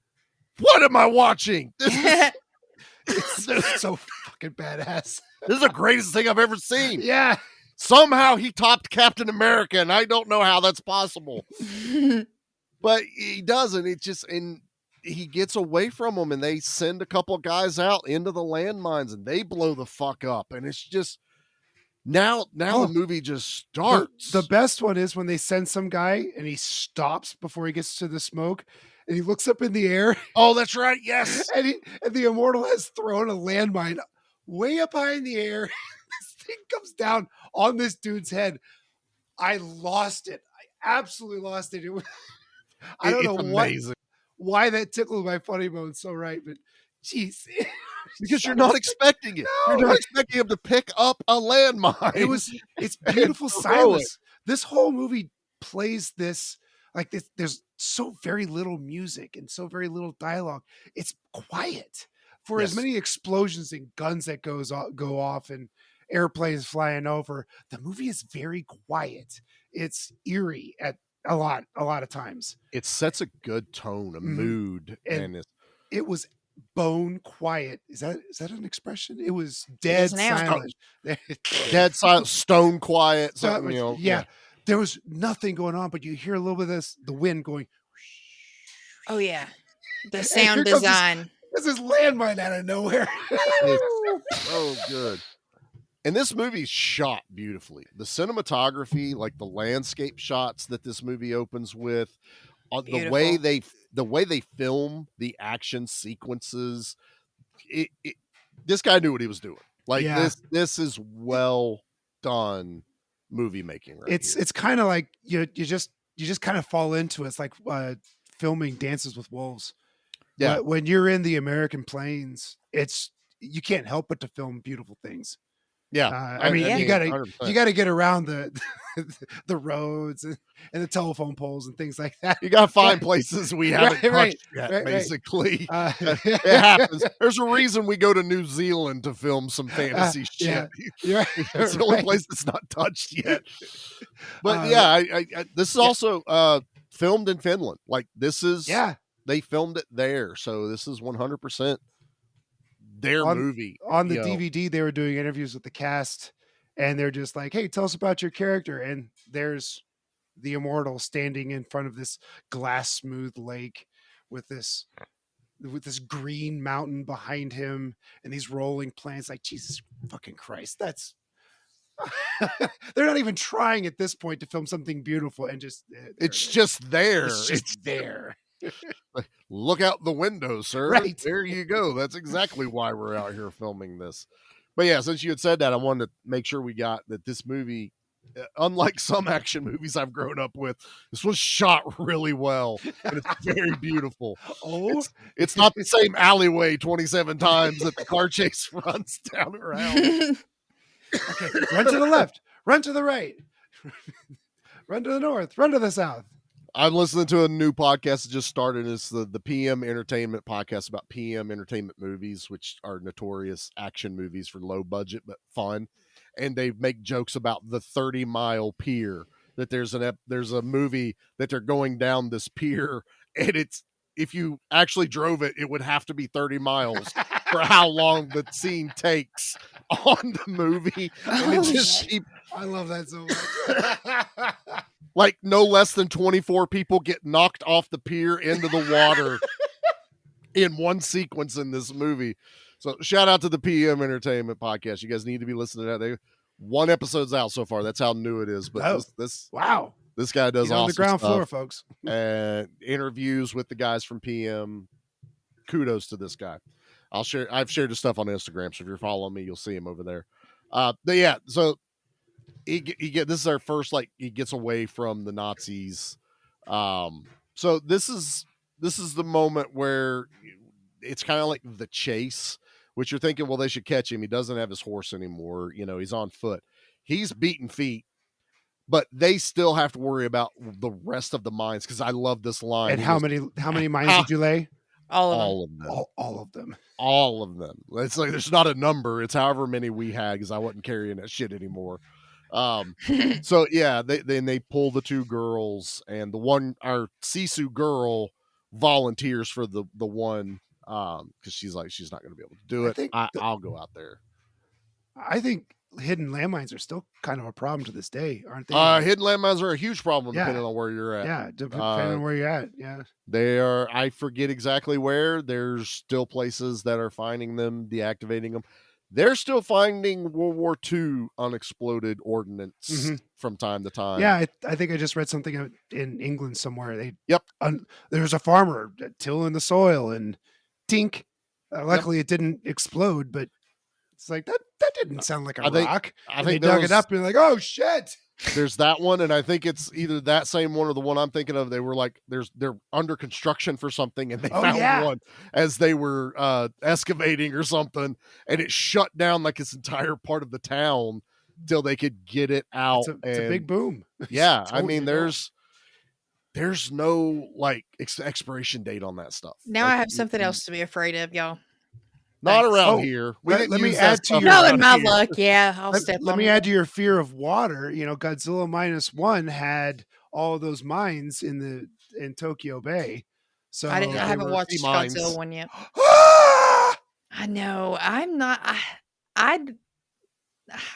what am I watching? This is
so fucking badass.
This is the greatest thing I've ever seen.
Yeah.
Somehow he topped Captain America, and I don't know how that's possible. But he doesn't. It just, and he gets away from them, and they send a couple of guys out into the landmines, and they blow the fuck up. And it's just, now the movie just starts.
The best one is when they send some guy, and he stops before he gets to the smoke, and he looks up in the air.
Oh, that's right. Yes.
And the Immortal has thrown a landmine way up high in the air. This thing comes down on this dude's head. I lost it. I absolutely lost it. I don't know why that tickled my funny bone so right, but geez.
Because you're not expecting it. No. You're not expecting him to pick up a landmine.
It's beautiful silence. This whole movie plays this like this. There's so very little music and so very little dialogue. It's quiet for as many explosions and guns that go off and airplanes flying over. The movie is very quiet. It's eerie at a lot of times.
It sets a good tone, a mood, and
it was bone quiet. Is that an expression? It was dead silent.
Dead silent, stone quiet.
Yeah. There was nothing going on, but you hear a little bit of this, the wind going.
Oh yeah, the sound design.
This is landmine out of nowhere.
It's so good. And this movie's shot beautifully. The cinematography, like the landscape shots that this movie opens with, the way they film the action sequences, this guy knew what he was doing. Like this is well done movie making. Right,
it's kind of like you just kind of fall into it. It's like filming Dances with Wolves. Yeah, but when you're in the American plains, you can't help but to film beautiful things.
Yeah,
I mean, you gotta get around the roads and the telephone poles and things like that.
You gotta find places we haven't touched yet. Basically, it happens. There's a reason we go to New Zealand to film some fantasy shit.
Yeah.
It's the only place that's not touched yet. But I this is also filmed in Finland. Like this is they filmed it there, so this is 100%. Their movie
on the DVD. They were doing interviews with the cast, and they're just like, "Hey, tell us about your character." And there's the Immortal standing in front of this glass smooth lake with this green mountain behind him and these rolling plains. Like, Jesus fucking Christ, that's they're not even trying at this point to film something beautiful, and
it's just there.
It's just there.
Look out the window, sir.
Right.
There you go. That's exactly why we're out here filming this. But yeah, since you had said that, I wanted to make sure we got that this movie unlike some action movies I've grown up with, this was shot really well, and it's very beautiful.
Oh,
It's not the same alleyway 27 times that the car chase runs down around.
okay. Run to the left. Run to the right. Run to the north. Run to the south.
I'm listening to a new podcast that just started. It's the PM Entertainment podcast about PM Entertainment movies, which are notorious action movies for low budget but fun. And they make jokes about the 30-mile pier. That there's a movie that they're going down this pier, and it's, if you actually drove it, it would have to be 30 miles for how long the scene takes on the movie. And it just
I love that so much.
like no less than 24 people get knocked off the pier into the water in one sequence in this movie. So shout out to the PM Entertainment podcast. You guys need to be listening to that. One episode's out so far. That's how new it is. But
wow,
this guy does awesome
on the ground
stuff.
floor, folks.
And interviews with the guys from PM. Kudos to this guy. I've shared his stuff on Instagram, so if you're following me, you'll see him over there. But yeah, so this is our first, like, he gets away from the Nazis. So this is the moment where it's kind of like the chase, which you're thinking, well, they should catch him. He doesn't have his horse anymore. You know, he's on foot. He's beaten feet, but they still have to worry about the rest of the mines. Because I love this line.
And how many mines did you lay?
All of them.
All of them.
All of them. It's like there's not a number. It's however many we had, because I wasn't carrying that shit anymore. So yeah, they pull the two girls, and our Sisu girl volunteers for the one, because she's like, she's not going to be able to do it. I'll go out there.
I think hidden landmines are still kind of a problem to this day, aren't they?
Hidden landmines are a huge problem, depending on where you're at.
Yeah, depending on where you're at. Yeah,
they are. I forget exactly where. There's still places that are finding them, deactivating them. They're still finding World War II unexploded ordnance from time to time.
Yeah, I think I just read something in England somewhere.
Yep.
There's a farmer tilling the soil, and tink. Luckily, it didn't explode, but it's like that didn't sound like a rock. I think they dug it up and like, oh shit.
There's that one, and I think it's either that same one or the one I'm thinking of. They were like, they're under construction for something, and they found one as they were excavating or something, and it shut down like this entire part of the town till they could get it out.
It's a big boom.
Yeah, I mean, there's no like expiration date on that stuff.
Now I have something else to be afraid of, y'all.
Not around here.
Let me add to your
not in my luck. Yeah,
let me add to your fear of water. You know, Godzilla -1 had all of those mines in Tokyo Bay. So
I haven't watched Godzilla 1 yet. I know. I'm not. I'm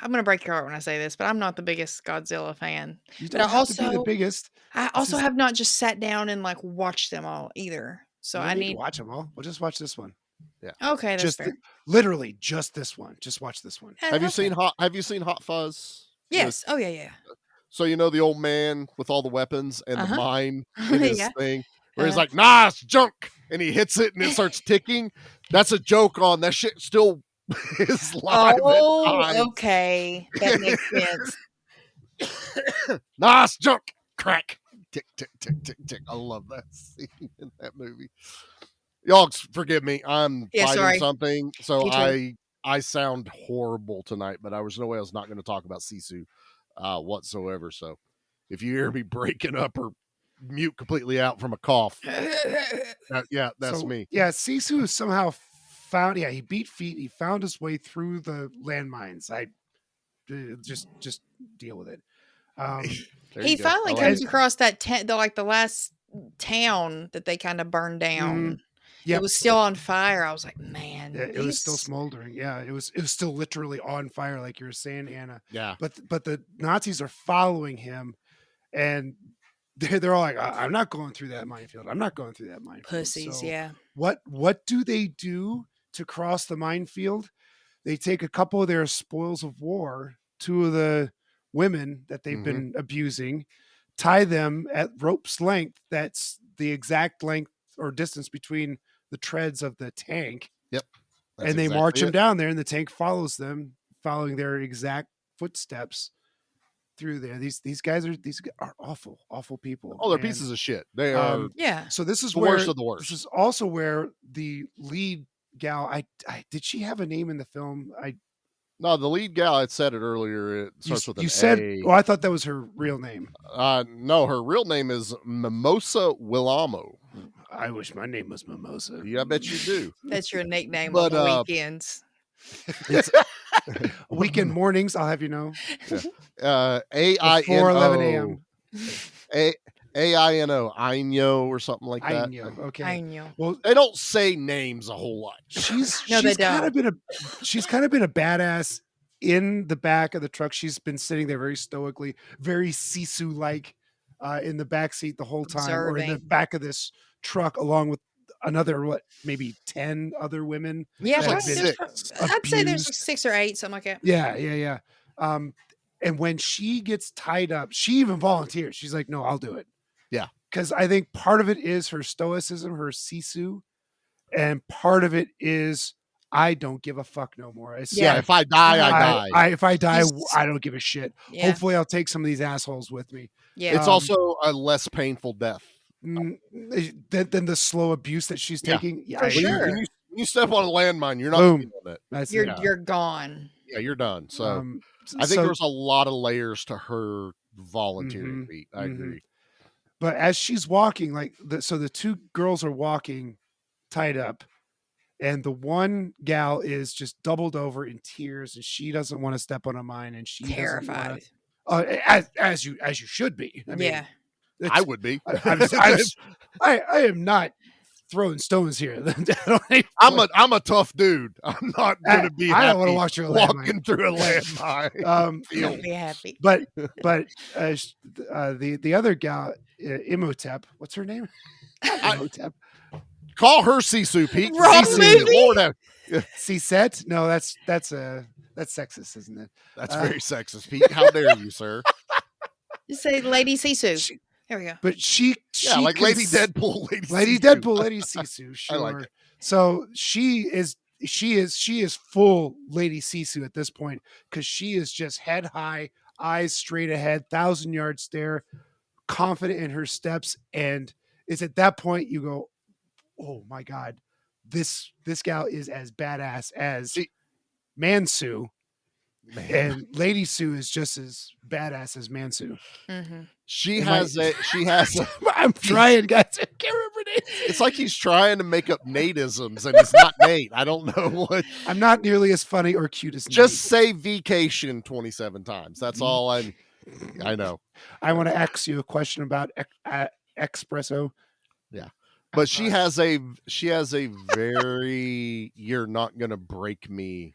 gonna break your heart when I say this, but I'm not the biggest Godzilla fan.
But I also have to be the biggest.
I also have not just sat down and like watched them all either. So I need
to watch them all. We'll just watch this one.
Yeah.
Okay, that's fair.
Literally just this one. Just watch this one.
Have you seen Hot Fuzz?
Yes. Oh yeah.
So you know the old man with all the weapons and the mine in his thing, where he's like, "Nah, it's junk," and he hits it and it starts ticking. That's a joke on that shit. Still is live.
Oh, okay, that makes sense.
Nah, it's junk. Crack. Tick, tick, tick, tick, tick. I love that scene in that movie. Y'all forgive me. I'm fighting something, so I sound horrible tonight. But there was no way I was not going to talk about Sisu whatsoever. So if you hear me breaking up or mute completely out from a cough, that's me.
Yeah, Sisu somehow found. Yeah, he beat feet. He found his way through the landmines. I just deal with it.
He finally comes across that the last town that they kind of burned down. It was still on fire. I was like, man,
it was still smoldering. Yeah, it was still literally on fire, like you were saying, Anna.
Yeah.
But the Nazis are following him, and they're all like, I'm not going through that minefield. I'm not going through that minefield.
Pussies,
so
yeah.
What do they do to cross the minefield? They take a couple of their spoils of war, two of the women that they've been abusing, tie them at rope's length. That's the exact length or distance between the treads of the tank.
Yep.
And they march them down there, and the tank follows them, following their exact footsteps. through there. These guys are awful people.
Oh, they're
And,
pieces of shit. They are
Yeah.
So this is
the
where
worst of the worst.
This is also where the lead gal. I did she have a name in the film?
No, the lead gal, I said it earlier. It starts with an
you said.
A.
Oh, I thought that was her real name.
No, her real name is Mimosa Willamo.
I wish my name was Mimosa.
Yeah, I bet you do.
That's your nickname
But,
on the weekends.
It's
Weekend mornings, I'll have you know.
AINO.
4:11 a.m.
AINO, Aino or something like that.
Aino, okay.
Aino.
Well,
They don't say names a whole lot.
No, they
she's kind
don't.
of been a badass in the back of the truck. She's been sitting there very stoically, very Sisu like in the back seat the whole time, or in the
Observing.
back of this truck, along with another maybe 10 other women.
Yeah,
that have
probably
been
I'd say there's
abused.
6 or 8, something like that.
Yeah. And when she gets tied up, she even volunteers. She's like, "No, I'll do it."
Yeah.
Because I think part of it is her stoicism, her sisu, and part of it is I don't give a fuck no more.
Yeah, if I die, I die.
If I die,
He's-
I don't give a shit.
Yeah.
Hopefully, I'll take some of these assholes with me.
Yeah.
It's also a less painful death.
Than the slow abuse that she's
Yeah.
taking. Yeah,
For
I agree.
sure.
When you step on a landmine, you're not
Boom.
feeling it.
That's
you're
it.
you're gone.
Yeah, you're done. So I think
so-
there's a lot of layers to her volunteering
Mhm.
feat. I agree.
But as she's walking, so the two girls are walking tied up, and the one gal is just doubled over in tears, and she doesn't want to step on a mine, and she
Terrified.
as you should be. I mean,
Yeah.
I would be.
I am not throwing stones here.
I'm a tough dude. I'm not gonna be.
I don't want to
happy
walk through a
walking
landmine.
through a landmine.
Don't be happy.
But the other gal, Imhotep, what's her name? Imhotep.
Call her Sisu, Pete.
Wrong
Sisu,
movie?
Lord,
C-set? No, that's sexist, isn't it?
that's very sexist, Pete. How dare you, sir?
Just say Lady Sisu. There we go.
But she
Yeah, like Lady
cons-
Deadpool,
Lady
Sisu.
Deadpool, Lady Sisu. Sure.
I like it.
So she is full Lady Sisu at this point, because she is just head high, eyes straight ahead, 1,000-yard stare, confident in her steps, and it's at that point you go, "Oh my god, this gal is as badass as Mansu." And Lady Sue is just as badass as Mansu.
Mm-hmm.
She has a.
I'm trying, guys. I can't remember names.
It's like he's trying to make up Nateisms, and it's not Nate. I don't know what.
I'm not nearly as funny or cute as
Just
Nate.
say vacation 27 times. That's all I know.
I want to ask you a question about espresso.
Yeah. But she has a very you're not gonna break me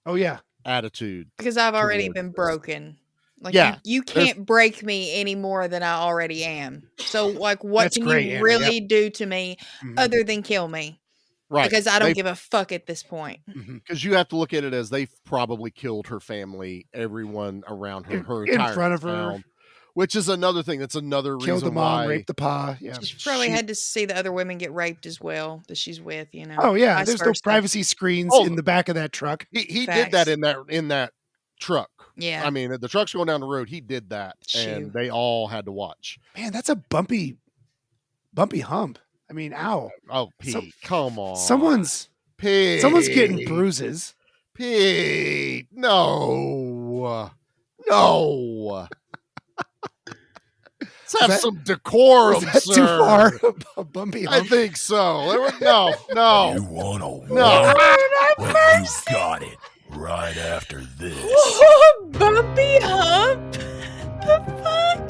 Oh yeah,
attitude.
Because I've already
towards
been
this.
broken. Like
Yeah,
you can't break me any more than I already am. So like what
That's
can
great,
you
Anna.
really do to me
Mhm.
other than kill me?
Right.
Because I don't give a fuck at this point.
Because you have to look at it as they've probably killed her family, everyone around her, her
In
entire
front of her.
town, which is another thing. That's another
Killed
reason
the mom,
why.
raped the pa. Yeah.
She's probably had to see the other women get raped as well that she's with, you know.
Oh yeah,
vice
there's no
versa.
privacy screens
Oh.
in the back of that truck.
He did that
Facts.
in that truck.
Yeah.
I mean, the truck's going down the road. He did that, and
Shoot.
they all had to watch.
Man, that's a bumpy hump. I mean, ow.
Oh, Pete, come on,
Someone's
Pete.
getting bruises.
Pete, no. Let's have
that-
some decorum,
Is that
sir.
too far? A bumpy
I
hump.
think so. No.
wanna
No.
Well, you got it right after this.
Bumpy hump. The fuck?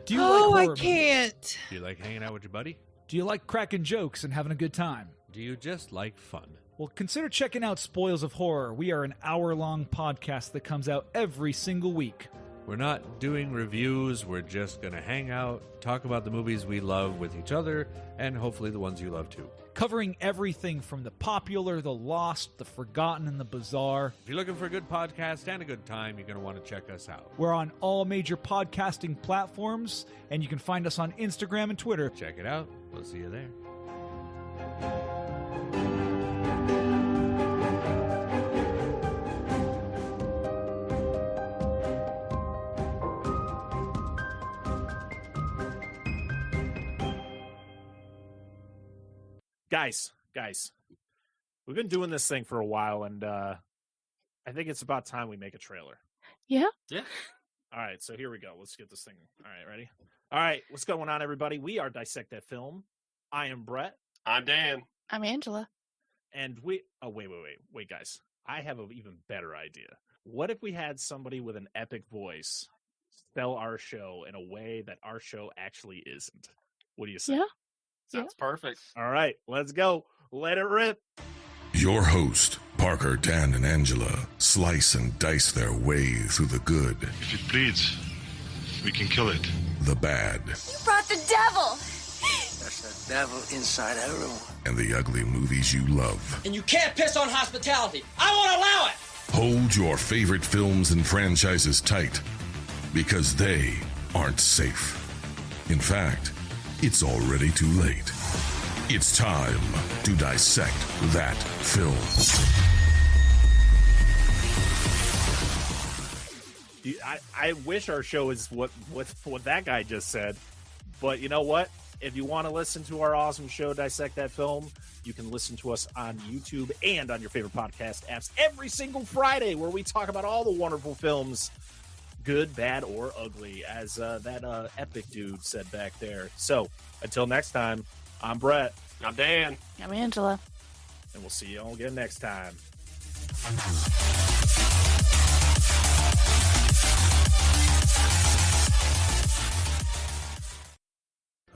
Do you
Oh,
like
I
horror movies?
can't.
Do you like hanging out with your buddy?
Do you like cracking jokes and having a good time?
Do you just like fun?
Well, consider checking out Spoils of Horror. We are an hour-long podcast that comes out every single week.
We're not doing reviews. We're just going to hang out, talk about the movies we love with each other, and hopefully the ones you love too.
Covering everything from the popular, the lost, the forgotten, and the bizarre.
If you're looking for a good podcast and a good time, you're going to want to check us out.
We're on all major podcasting platforms, and you can find us on Instagram and Twitter.
Check it out. We'll see you there.
Guys, we've been doing this thing for a while, and I think it's about time we make a trailer.
Yeah.
All right, so here we go. Let's get this thing. All right, ready? All right, what's going on, everybody? We are Dissect That Film. I am Brett.
I'm Dan.
I'm Angela.
And we... Oh, wait, guys. I have an even better idea. What if we had somebody with an epic voice sell our show in a way that our show actually isn't? What do you say?
Yeah.
Sounds perfect.
All right, let's go. Let it rip.
Your host, Parker, Dan, and Angela slice and dice their way through the good.
If it bleeds, we can kill it.
The bad.
You brought the devil!
That's the devil inside everyone.
And the ugly movies you love.
And you can't piss on hospitality. I won't allow it!
Hold your favorite films and franchises tight, because they aren't safe. In fact, it's already too late. It's time to dissect that film.
I wish our show is what that guy just said, but you know what? If you want to listen to our awesome show, Dissect That Film, you can listen to us on YouTube and on your favorite podcast apps every single Friday, where we talk about all the wonderful films, good, bad, or ugly, as that epic dude said back there. So until next time, I'm Brett.
I'm Dan.
I'm Angela.
And we'll see you all again next time.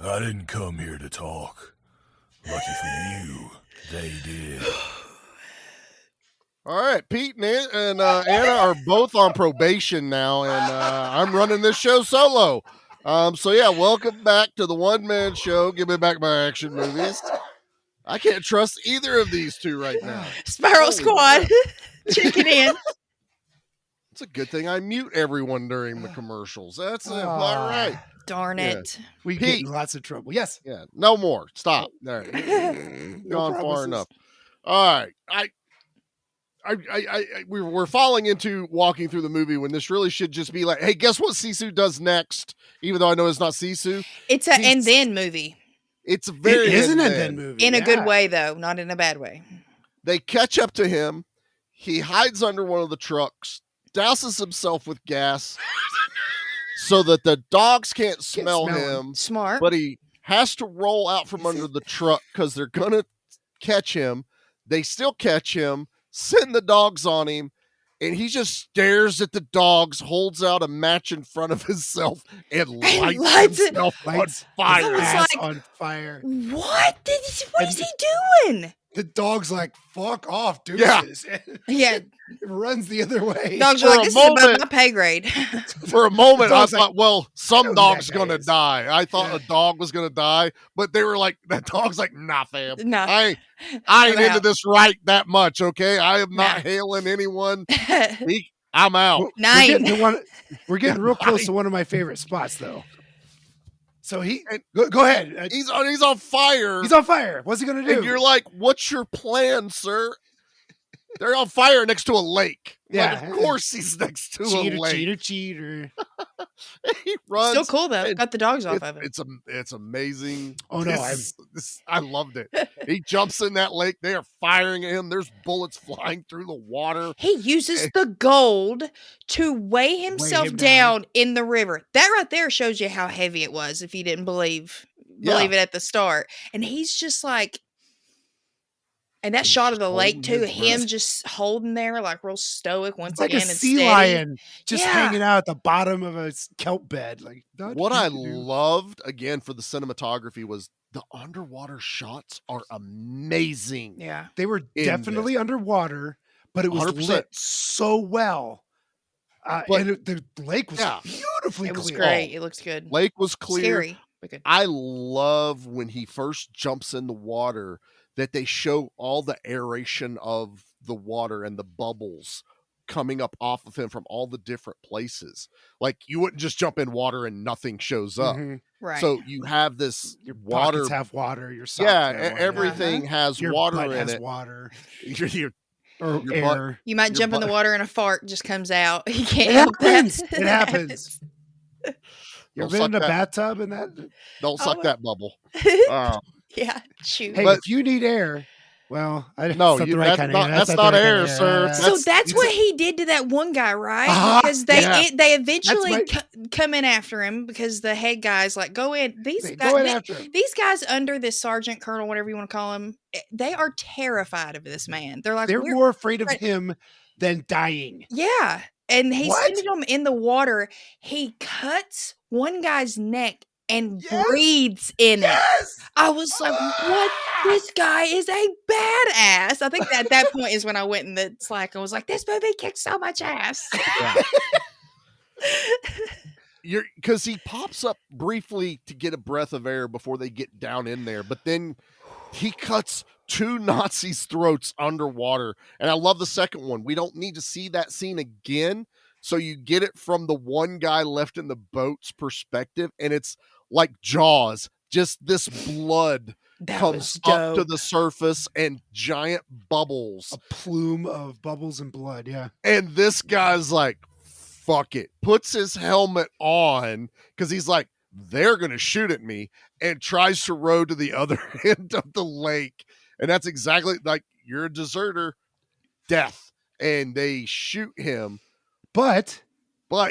I didn't come here to talk. Lucky for you, they did.
All right, Pete and Anna are both on probation now, and I'm running this show solo. So yeah, welcome back to the one-man show. Give me back my action movies. I can't trust either of these two right now.
Spiral Squad, chicken in.
It's a good thing I mute everyone during the commercials. That's all right.
Darn it.
We get in lots of trouble. Yes.
Yeah. No more. Stop. There. Gone far enough. All right. We're falling into walking through the movie when this really should just be like, hey, guess what Sisu does next? Even though I know it's not Sisu.
It's an and then movie.
It's a very
it is an and then movie.
In a good way, though, not in a bad way.
They catch up to him. He hides under one of the trucks, douses himself with gas so that the dogs can't smell him.
Smart.
But he has to roll out from under the truck because they're going to catch him. They still catch him, send the dogs on him, and he just stares at the dogs, holds out a match in front of himself, and lights himself on fire.
On fire.
What is he doing?
The dog's like, fuck off, dude.
Yeah.
Yeah.
It runs the other way.
Dogs are like, this is above my pay grade.
For a moment, I
dog's
thought,
like,
well, some dog's going to
is.
die. I thought a dog was going to die, but they were like, that dog's like, nah, fam.
Nah.
I ain't
I'm
into
out.
this right that much, okay? I am not hailing anyone. I'm out.
We're getting real close to one of my favorite spots, though. So go ahead.
He's on fire.
He's on fire. What's he gonna do?
And you're like, what's your plan, sir? They're on fire next to a lake.
Yeah.
Like, of course he's next to a lake.
Cheater.
He runs.
Still cool, though. Got the dogs off of it.
It's amazing.
Oh, no.
I loved it. He jumps in that lake. They are firing at him. There's bullets flying through the water.
He uses the gold to weigh himself down in the river. That right there shows you how heavy it was if you didn't believe it at the start. And he's just like, and that shot of the lake too, him just holding there like real stoic once
like
again.
a
and
sea
steady.
lion just hanging out at the bottom of a kelp bed. Like
what I loved again for the cinematography was the underwater shots are amazing.
Yeah,
they were definitely underwater, but it was
100%.
lit so well. And the lake was beautifully clear.
It was great. It looks good.
Lake was clear.
Scary, but good.
I love when he first jumps in the water that they show all the aeration of the water and the bubbles coming up off of him from all the different places. Like you wouldn't just jump in water and nothing shows up.
Mm-hmm.
Right.
So you have this
your
water.
Pockets have water. Your socks have water.
Everything has
your
water
butt
in
has
it.
Water.
Your
air.
You might jump in the water and a fart just comes out. You can't
It
help
happens.
that.
It happens. You ever
Don't
been in a
suck that-
bathtub and that?
Don't suck that bubble.
Yeah, shoot.
Hey,
But-
if you need air, well,
No,
that's not
you-
the right
that's
kind
not-
of air.
that's
the
not
right kind
air,
of
sir.
So that's what he did to that one guy, right?
Uh-huh.
Because they
Yeah.
they eventually
right.
come in after him because the head guy's like, "Go in." These
They
guys,
go in after him.
these guys under this sergeant, colonel, whatever you want to call him, they are terrified of this man. They're like,
They're
"We're-"
more afraid of
Right.
him than dying.
Yeah, and he's
What?
sending them in the water. He cuts one guy's neck and breathes in it. I was like, "What? This guy is a badass." I think that at that point is when I went in the Slack and was like, "This movie kicks so much ass."
Because he pops up briefly to get a breath of air before they get down in there, but then he cuts 2 Nazis' throats underwater. And I love the second one. We don't need to see that scene again. So you get it from the one guy left in the boat's perspective, and it's like Jaws. Just this blood
That
comes
was
up to
dope.
the surface and giant bubbles.
A plume of bubbles and blood. Yeah.
And this guy's like, fuck it. Puts his helmet on because he's like, they're going to shoot at me, and tries to row to the other end of the lake. And that's exactly like, you're a deserter, death. And they shoot him.
But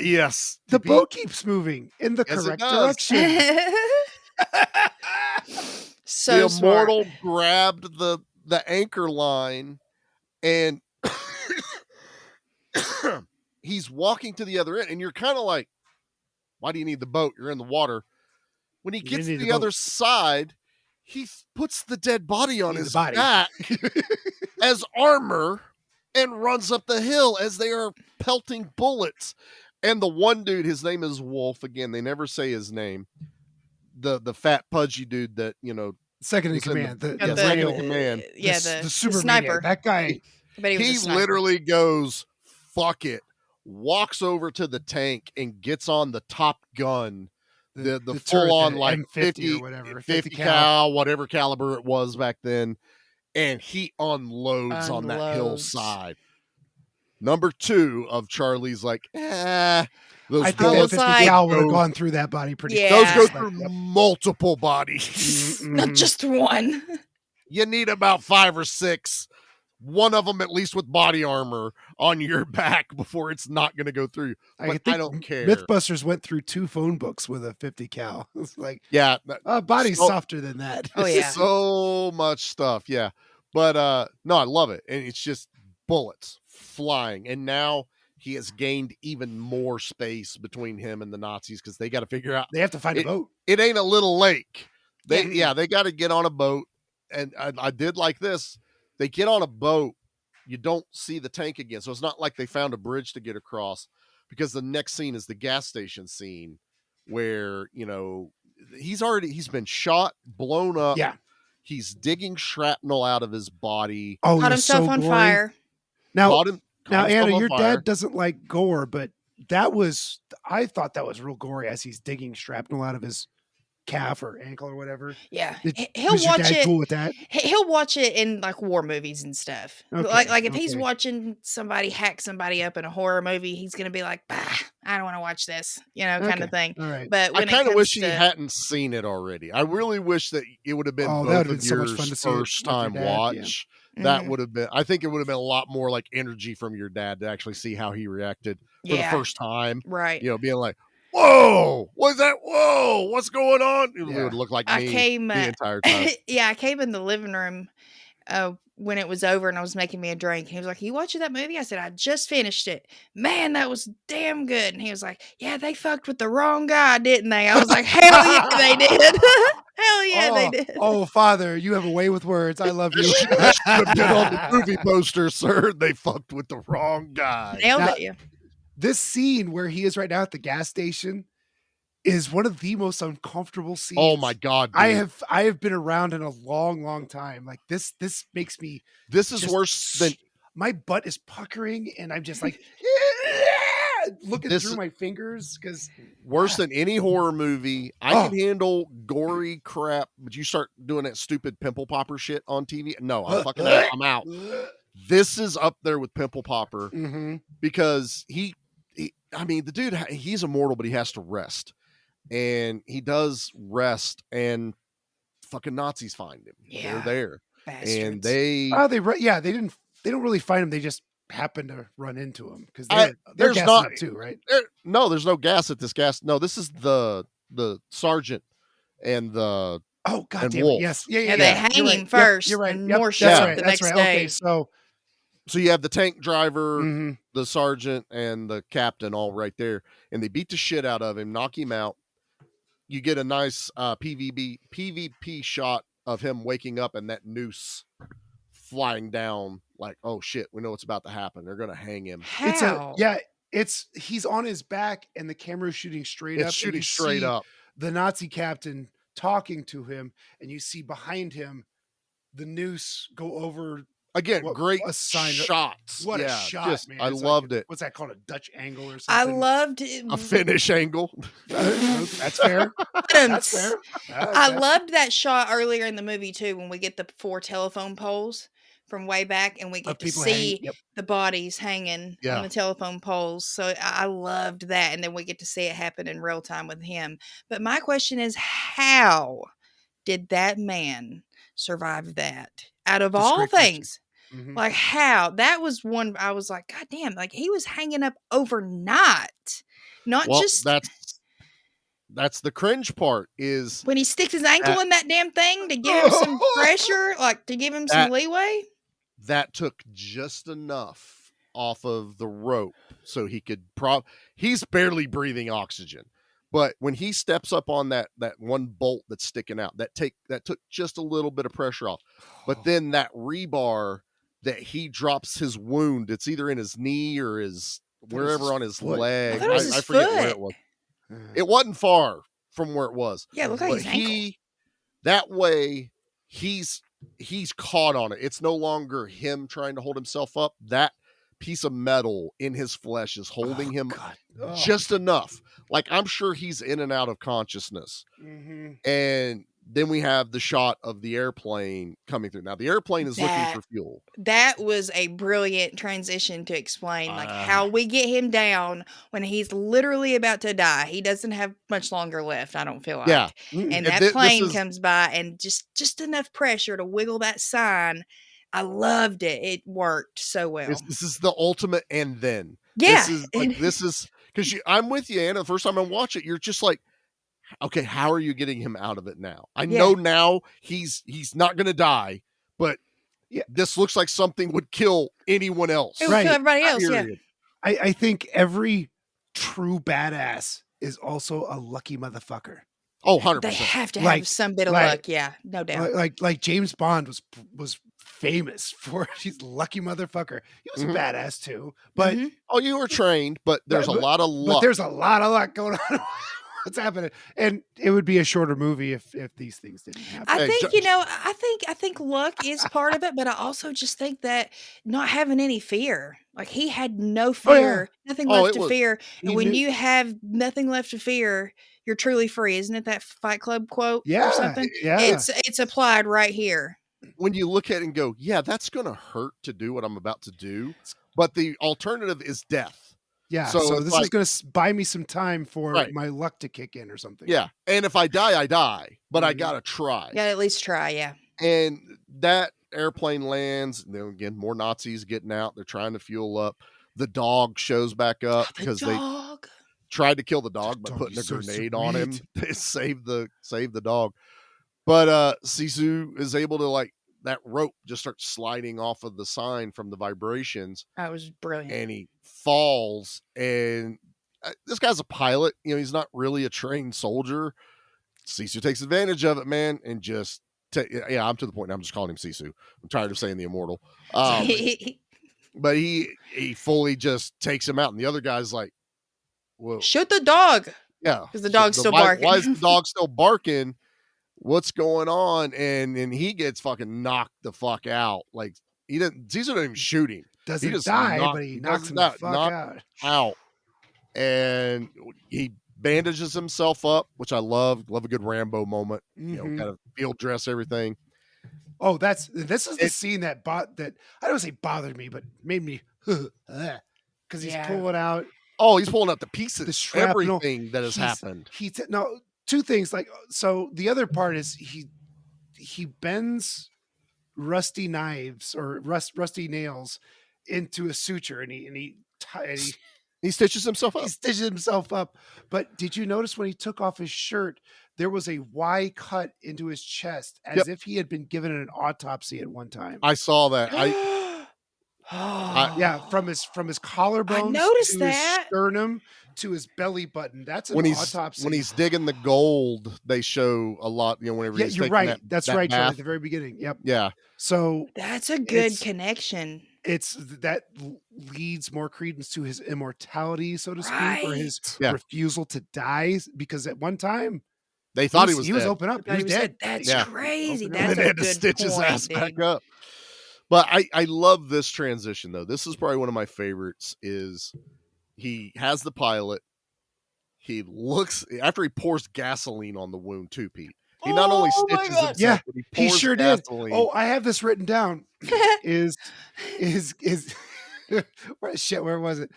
yes,
the boat keeps moving in the
Yes, it
correct
does.
direction.
So
the immortal grabbed the anchor line, and he's walking to the other end, and you're kind of like, why do you need the boat? You're in the water. When he
You
gets
didn't
to
need
the
the
other
boat.
side, he puts the dead body on
Need the
his
body.
back as armor and runs up the hill as they are pelting bullets. And the one dude, his name is Wolf. Again, they never say his name. The fat pudgy dude that,
Second in
was
command. The
second
real-
in command.
Yeah,
the
the
super
sniper.
maniac. That guy.
But he was a
He
sniper.
literally goes, fuck it, walks over to the tank and gets on the Top Gun, the
turret,
full on
the
like
M50
50
or whatever,
50
50
cal, whatever caliber it was back then, and he unloads on that
Unloads.
hillside. Number 2 of Charlie's like, those
I think that
bullets
50
like-
cal would have
go-
gone through that body pretty
Yeah.
those go
fast.
through
Yep.
multiple bodies.
Not just one.
You need about 5 or 6, one of them at least with body armor on your back before it's not going to go through. But I don't care.
Mythbusters went through 2 phone books with a 50 cal. It's like,
Yeah,
body's
so-
softer than that.
Oh, yeah.
so much stuff. Yeah, but no, I love it, and it's just bullets flying, and now he has gained even more space between him and the Nazis because they got to figure out
They have to find a boat.
it ain't a little lake. They
Yeah.
they got to get on a boat, and I did like this. They get on a boat, you don't see the tank again, so it's not like they found a bridge to get across, because the next scene is the gas station scene where he's been shot, blown up.
Yeah.
He's digging shrapnel out of his body.
Oh,
Caught
it was
himself
so
on
gory.
fire.
Now,
Caught himself
Anna,
on
your
fire.
dad doesn't like gore, but I thought that was real gory as he's digging shrapnel out of his calf or ankle or whatever.
Yeah,
Did-
he'll
was your
watch
dad
it.
cool with that?
He'll watch it in like war movies and stuff.
Okay,
Like if he's
okay.
watching somebody hack somebody up in a horror movie, he's gonna be like, bah, I don't want to watch this, kind
Okay,
of thing.
all right.
But
I
when it
kind of
comes
wish he
to-
hadn't seen it already. I really wish that it would have been
Oh, that
both
would've
of
been so much
yours
fun to see it
first
with your
time
dad, yeah.
watch. That
Mhm.
would have been. I think it would have been a lot more like energy from your dad to actually see how he reacted for
Yeah.
the first time.
right.
Being like, "Whoa, what's that? Whoa, what's going on?" It
Yeah.
would look like
I
me
came,
the entire time.
yeah, I came in the living room when it was over and I was making me a drink. He was like, "You watching that movie?" I said, "I just finished it. Man, that was damn good." And he was like, "Yeah, they fucked with the wrong guy, didn't they?" I was like, "Hell yeah, they did. Hell yeah, they did."
Oh, Father, you have a way with words. I love you.
That should have been on the movie poster, sir. They fucked with the wrong guy.
Nailed
Now-
it, yeah.
This scene where he is right now at the gas station is one of the most uncomfortable scenes.
Oh my god, dude.
I have been around in a long time. Like this makes me
This is
just
worse than
my butt is puckering and I'm just like looking
This-
through my fingers because
worse than any horror movie. I
Oh.
can handle gory crap, but you start doing that stupid pimple popper shit on TV. No, I'm fucking out. I'm out. This is up there with pimple popper
Mm-hmm.
because the dude, he's immortal, but he has to rest, and he does rest. And fucking Nazis find him.
Yeah,
They're there, and
they don't really find him. They just happen to run into him because they're
there's
gassing
not
up too, right?
No, there's no gas at this gas. No, this is the sergeant and the
Oh god
and
damn
Wolf.
it! Yes,
Yeah, they hang him first,
You're right.
and
Yep,
more
that's
show up
right,
the
that's
next
right.
day.
Okay, so
you have the tank driver,
mm-hmm.
the sergeant, and the captain all right there, and they beat the shit out of him, knock him out. You get a nice PvP shot of him waking up and that noose flying down. Like, oh shit, we know what's about to happen. They're gonna hang him.
How?
He's on his back and the camera's shooting straight up.
It's shooting
and you
straight
see
up.
The Nazi captain talking to him, and you see behind him the noose go over.
Again, great
a sign
shots.
What a
Yeah,
shot, man.
I
It's
loved
like
it.
What's that called? A Dutch angle or
I
something?
loved it.
A Finnish angle.
That's fair. That's fair.
I loved that shot earlier in the movie too, when we get the 4 telephone poles from way back, and we get to
people
see
hanging, yep.
the bodies hanging
Yeah.
on the telephone poles. So I loved that, and then we get to see it happen in real time with him. But my question is, how did that man survive that? Out of
That's a
all
great question.
things,
Mhm.
like how? That was one I was like, God damn! Like he was hanging up overnight, not
Well,
just
that's the cringe part is
when he sticks his ankle in that damn thing to give him some pressure, like to give him some leeway.
that took just enough off of the rope so he could he's barely breathing oxygen. But when he steps up on that one bolt that's sticking out, that took just a little bit of pressure off. But then that rebar that he drops his wound, it's either in his knee or wherever on his
foot.
leg.
I thought it was his
forget where
foot.
it was. It wasn't far from where it was.
Yeah, it looked like
But
his ankle.
that way he's caught on it. It's no longer him trying to hold himself up. That piece of metal in his flesh is holding him just enough. Like, I'm sure he's in and out of consciousness.
Mm-hmm.
And then we have the shot of the airplane coming through. Now the airplane is looking for fuel.
That was a brilliant transition to explain like how we get him down when he's literally about to die. He doesn't have much longer left, I don't feel like.
Yeah.
And that plane comes by and just enough pressure to wiggle that sign. I loved it. It worked so well.
This is the ultimate and then.
Yeah.
This is because I'm with you, Anna. The first time I watch it, you're just like, okay, how are you getting him out of it now? I know now he's not going to die, but this looks like something would kill anyone else.
It would kill everybody else,
Period.
I think every true badass is also a lucky motherfucker.
Oh, 100%.
They have to have some bit of luck, yeah, no doubt.
Like James Bond was famous for his lucky motherfucker. He was a badass too, but
oh, you were trained, but there's a lot of luck.
But there's a lot of luck going on. What's happening? And it would be a shorter movie if these things didn't happen.
I think I think luck is part of it, but I also just think that not having any fear, like he had no fear, nothing left to fear, and when you have nothing left to fear, you're truly free. Isn't it that Fight Club quote or something?
Yeah,
it's applied right here.
When you look at it and go, yeah, that's going to hurt to do what I'm about to do, but the alternative is death.
Yeah,
so
this is going to buy me some time for my luck to kick in or something.
Yeah, and if I die, I die, but I got to try.
Yeah, at least try, yeah.
And that airplane lands, and then again, more Nazis getting out. They're trying to fuel up. The dog shows back up because they tried to kill the dog by putting a grenade on him to save the dog. But Sisu is able to, like, that rope just starts sliding off of the sign from the vibrations.
That was brilliant.
And he falls, and this guy's a pilot. You know, he's not really a trained soldier. Sisu takes advantage of it, man, and just I'm to the point now. I'm just calling him Sisu. I'm tired of saying the immortal. But he fully just takes him out, and the other guy's like, "Whoa,
shoot the dog!"
Yeah,
because the dog's still barking.
Why is the dog still barking? What's going on? And he gets fucking knocked the fuck out. Like, Sisu doesn't even shoot him.
Doesn't die, but he knocks him the fuck
out. And he bandages himself up, which I love. Love a good Rambo moment. You know, kind of field dress everything.
Oh, this is the scene that I don't say bothered me, but made me because he's pulling out.
Oh, he's pulling out the pieces,
the shrapnel.
Everything that has happened.
Two things. Like, so the other part is he bends rusty knives or rusty nails into a suture, and he
stitches himself up.
He stitches himself up. But did you notice when he took off his shirt, there was a Y cut into his chest, as if he had been given an autopsy at one time?
I saw that.
Yeah, from his collarbones
noticed
to his
that.
sternum to his belly button. That's an
when
autopsy.
when he's digging the gold, they show a lot. Whenever
Yeah,
he's
you're
taking
right. That's
that
right, Charlie,
bath.
at the very beginning. Yep.
Yeah.
So
that's a good connection.
It's that leads more credence to his immortality, so to speak, or his
Yeah.
refusal to die. Because at one time
They thought he was
was
dead.
open up. He was dead.
That's
Yeah.
crazy.
Open up.
That's
And they
a
had to
good
stitch his
point,
ass
dude.
back up. But I love this transition though. This is probably one of my favorites. Is he has the pilot? He looks after he pours gasoline on the wound too, Pete. He not only stitches himself,
Yeah,
but he
he
pours
sure
gasoline.
did. Oh, I have this written down. is where was it?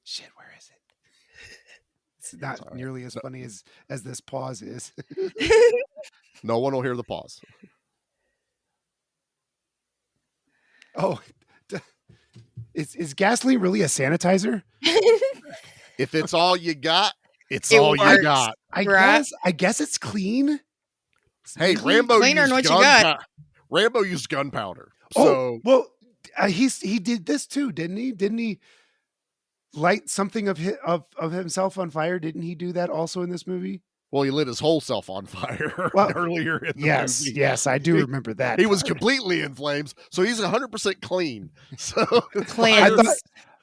Shit, where is it? It's not nearly as funny as this pause is.
No one will hear the pause.
Oh, is gasoline really a sanitizer?
If it's all you got, it's
It
all you
works.
got.
I guess it's clean.
Hey, Rambo
Cleaner
used
than what you got.
Rambo used gunpowder. So
well, he did this too, didn't he? Didn't he light something of himself on fire? Didn't he do that also in this movie?
well, he lit his whole self on fire
Well,
earlier in the
Yes,
movie.
yes, I do remember that.
He was
part.
completely in flames, so he's 100% clean. So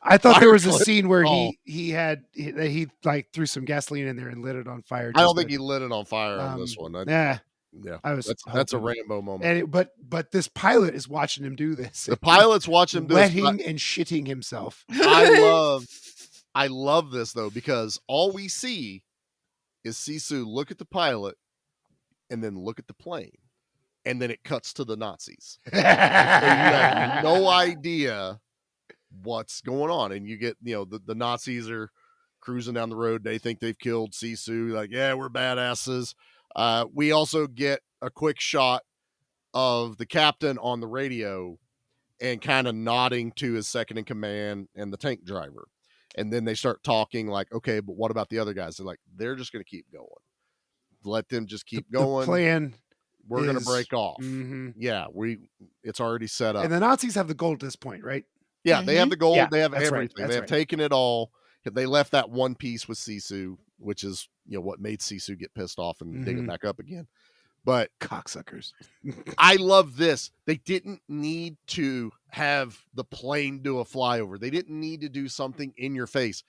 I thought there was a
Fire
scene where
clip.
he like threw some gasoline in there and lit it on fire.
I don't
just
think
to-
he lit it on fire on this one.
Yeah,
Yeah,
I was.
that's a
hoping.
Rambo moment.
And but this pilot is watching him do this.
The pilot's watching him do this,
wetting and shitting himself.
I love this though, because all we see is Sisu look at the pilot and then look at the plane, and then it cuts to the Nazis. So you have no idea what's going on, and you get the Nazis are cruising down the road. They think they've killed Sisu. Like, yeah, we're badasses. We also get a quick shot of the captain on the radio and kind of nodding to his second in command and the tank driver. And then they start talking like, okay, but what about the other guys? They're like, they're just going to keep going. Let them just keep going.
The plan.
We're going to
is-
break off.
Mhm.
Yeah, it's already set up.
And the Nazis have the gold at this point, right?
Yeah, they have the gold.
Yeah,
they have
that's right,
everything.
that's
They have
right.
taken it all. They left that one piece with Sisu, which is what made Sisu get pissed off and dig it
Mhm.
back up again. But
Cocksuckers.
I love this. They didn't need to have the plane do a flyover. They didn't need to do something in your face.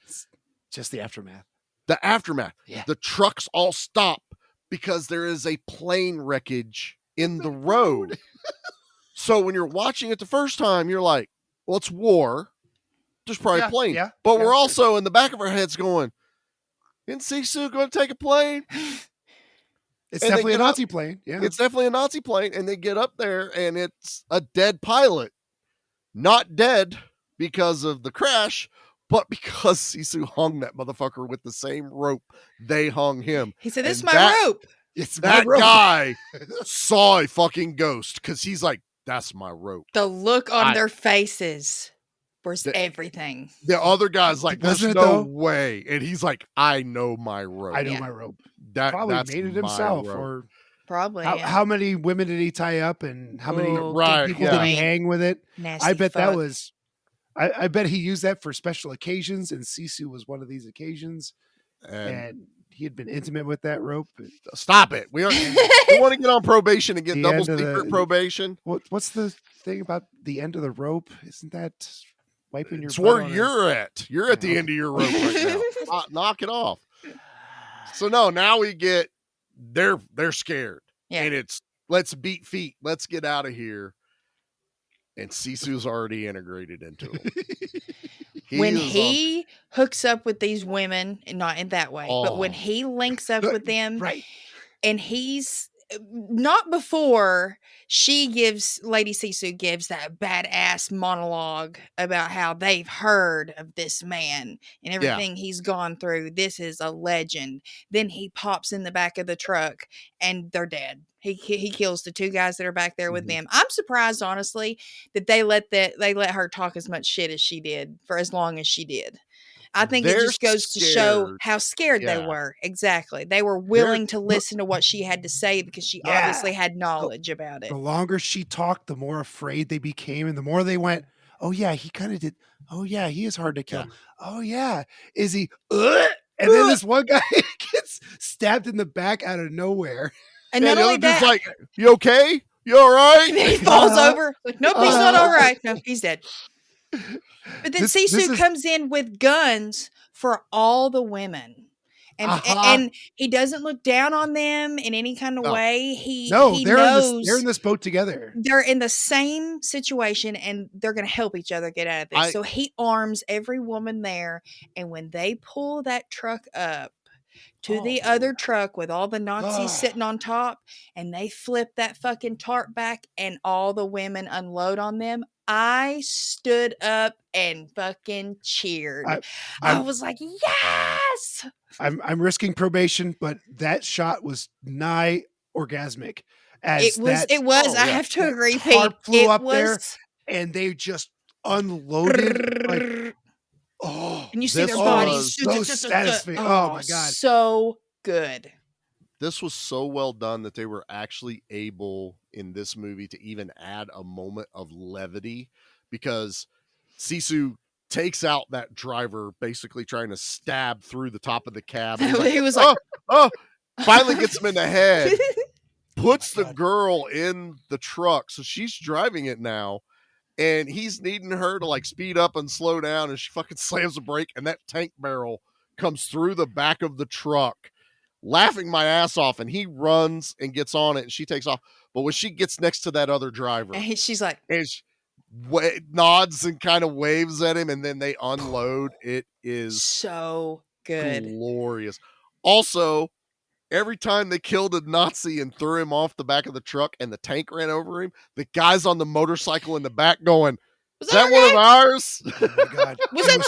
Just the aftermath.
The aftermath.
Yeah.
The trucks all stop because there is a plane wreckage in the road. So when you're watching it the first time, you're like, well, it's war. There's probably a plane.
yeah,
but
yeah,
we're
sure.
also in the back of our heads going, isn't Sisu going to take a plane?
It's
And they
definitely a
get up-
Nazi plane. Yeah.
It's definitely a Nazi plane. And they get up there and it's a dead pilot. Not dead because of the crash, but because Sisu hung that motherfucker with the same rope they hung him.
He said, "This is
And
my rope."
It's
That guy saw a fucking ghost because he's like, that's my rope.
The look on their faces was everything.
The other guy's like, there's
Wasn't it,
no
though?
way. And he's like, I know my rope.
I know
Yeah.
my rope.
That's
Made it
my
himself.
rope.
Or
Probably.
how,
yeah.
how many women did he tie up, and how many
Oh,
Right,
people
yeah.
did he hang with it?
Nasty
I bet that
fuck.
was. I bet he used that for special occasions, and Sisu was one of these occasions, and he had been intimate with that rope.
Stop it. We want to get on probation and get
The
double
end of
secret
the-
probation.
What's the thing about the end of the rope? Isn't that wiping your?
It's
butt
where
on a-
you're at. You're at the end of your rope right now. Knock it off. So no, now we get they're scared.
Yeah.
And it's let's beat feet. Let's get out of here. And Sisu's already integrated into him.
When
is
he hooks up with these women, not in that way, but when
Oh.
he links up with them,
Right.
and he's not before Lady Sisu gives that badass monologue about how they've heard of this man and everything he's gone through. This is a legend. Then he pops in the back of the truck and they're dead. He kills the two guys that are back there with them. I'm surprised, honestly, that they let her talk as much shit as she did for as long as she did. I think it just goes to show how scared they were. Exactly. They were willing to listen to what she had to say because she obviously had knowledge about it.
The longer she talked, the more afraid they became, and the more they went, oh yeah, he kind of did. Oh yeah, he is hard to kill. Oh yeah, is he? And then this one guy gets stabbed in the back out of nowhere.
And not only that,
like, you okay? You all right?
And he falls over. Like, nope, he's not all right. No, he's dead. But then Sisu comes in with guns for all the women. And he doesn't look down on them in any kind of way. He knows
they're in this boat together.
They're in the same situation and they're going to help each other get out of this. So he arms every woman there. And when they pull that truck up to the other truck with all the Nazis sitting on top and they flip that fucking tarp back and all the women unload on them, I stood up and fucking cheered. I was like, yes!
I'm risking probation, but that shot was nigh orgasmic.
It was. I have to agree, Pete.
Tarp flew up there, and they just unloaded. Like,
and you see their bodies.
So satisfying. Oh my god,
so good.
This was so well done that they were actually able in this movie to even add a moment of levity, because Sisu takes out that driver basically trying to stab through the top of the cab.
He was like,
finally gets him in the head, puts the girl in the truck. So she's driving it now. And he's needing her to like speed up and slow down. And she fucking slams the brake. And that tank barrel comes through the back of the truck, laughing my ass off. And he runs and gets on it and she takes off. But when she gets next to that other driver,
and she's like,
and she nods and kind of waves at him. And then they unload. It is
so good.
Glorious. Also, every time they killed a Nazi and threw him off the back of the truck and the tank ran over him, the guys on the motorcycle in the back going, "Is that one of ours?"
Oh my god.
Was that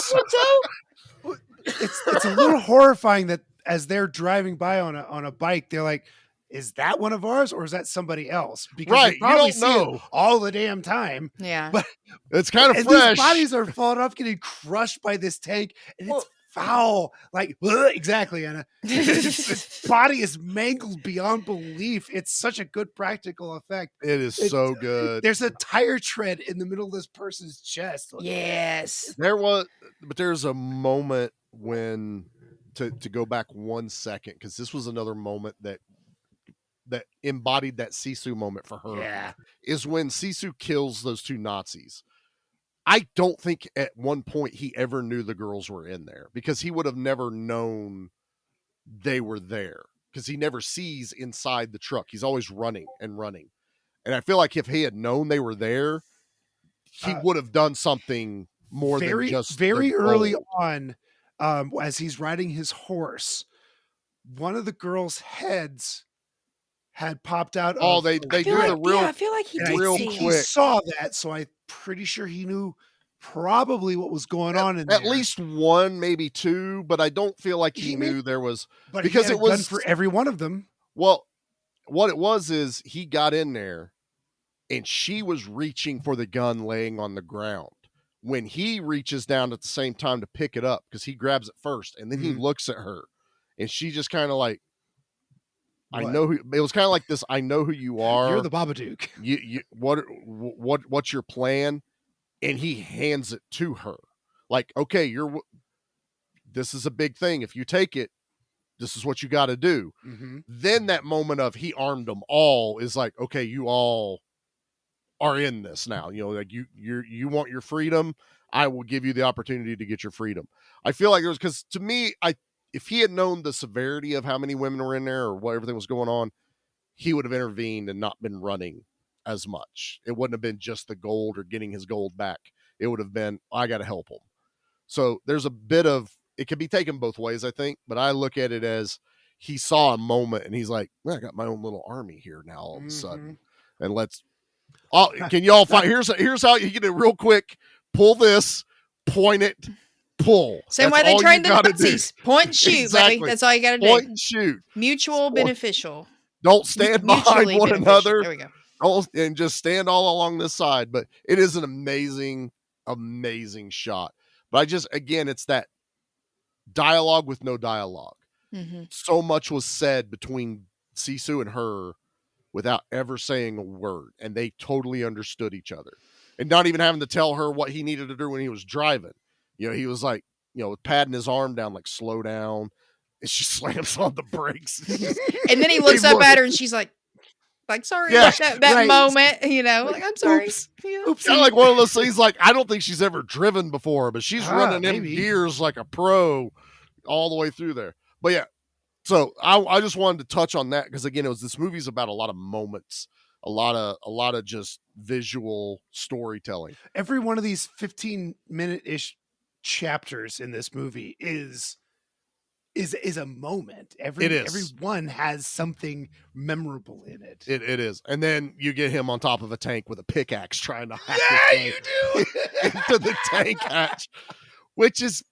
so?
It's a little horrifying that as they're driving by on a bike, they're like, is that one of ours or is that somebody else? Because they probably see it all the damn time.
Yeah.
But
it's kind of
and
fresh.
These bodies are falling off, getting crushed by this tank, and it's foul. Like, exactly, Anna. His body is mangled beyond belief. It's such a good practical effect.
It is so good.
There's a tire tread in the middle of this person's chest.
Yes.
There's a moment when to go back 1 second, because this was another moment that embodied that Sisu moment for her.
Yeah.
Is when Sisu kills those two Nazis. I don't think at one point he ever knew the girls were in there, because he would have never known they were there, because he never sees inside the truck. He's always running and running. And I feel like if he had known they were there, he would have done something more than just
very early on, as he's riding his horse, one of the girls' heads had popped out.
They do the real.
Yeah, I feel like he did
real
see
quick.
He saw that, so I'm pretty sure he knew probably what was going on in there.
At least one, maybe two, but I don't feel like he knew there was,
but
because
he had
it was
a gun for every one of them.
Well, what it was is he got in there and she was reaching for the gun laying on the ground. When he reaches down at the same time to pick it up, because he grabs it first, and then he looks at her and she just kind of like, I know who. It was kind of like this. I know who you are.
You're the Babadook.
What's your plan? And he hands it to her, like, okay, this is a big thing. If you take it, this is what you got to do.
Mm-hmm.
Then that moment of he armed them all is like, okay, you all are in this now. You know, like you want your freedom. I will give you the opportunity to get your freedom. I feel like because to me, if he had known the severity of how many women were in there or what everything was going on, he would have intervened and not been running as much. It wouldn't have been just the gold or getting his gold back. It would have been, I got to help him. So there's a bit of, it can be taken both ways, I think, but I look at it as he saw a moment and he's like, I got my own little army here now all of a sudden. And can y'all find, here's how you get it real quick. Pull this, point it, pull.
Same
That's
way they
all
train
you
the
gotta
Nazis.
do.
Point and shoot,
Exactly.
baby. That's all you got to do.
Point and shoot.
Mutual beneficial.
Don't stand behind
Mutually
one
beneficial.
another.
There we go.
And just stand all along this side. But it is an amazing, amazing shot. But again, it's that dialogue with no dialogue.
Mm-hmm.
So much was said between Sisu and her without ever saying a word. And they totally understood each other. And not even having to tell her what he needed to do when he was driving. He was like, patting his arm down, like, slow down. And she slams on the brakes.
And then he looks up at her and she's like sorry,
Yeah,
that
right.
moment, like, I'm sorry.
Oops. Kind of like one of those things, like, I don't think she's ever driven before, but she's running in gears like a pro all the way through there. But yeah, so I just wanted to touch on that because, again, this movie's about a lot of moments, a lot of just visual storytelling.
Every one of these 15-minute-ish chapters in this movie is a moment. Every one has something memorable in it.
It is. And then you get him on top of a tank with a pickaxe trying to hack
you do
into the tank hatch, which is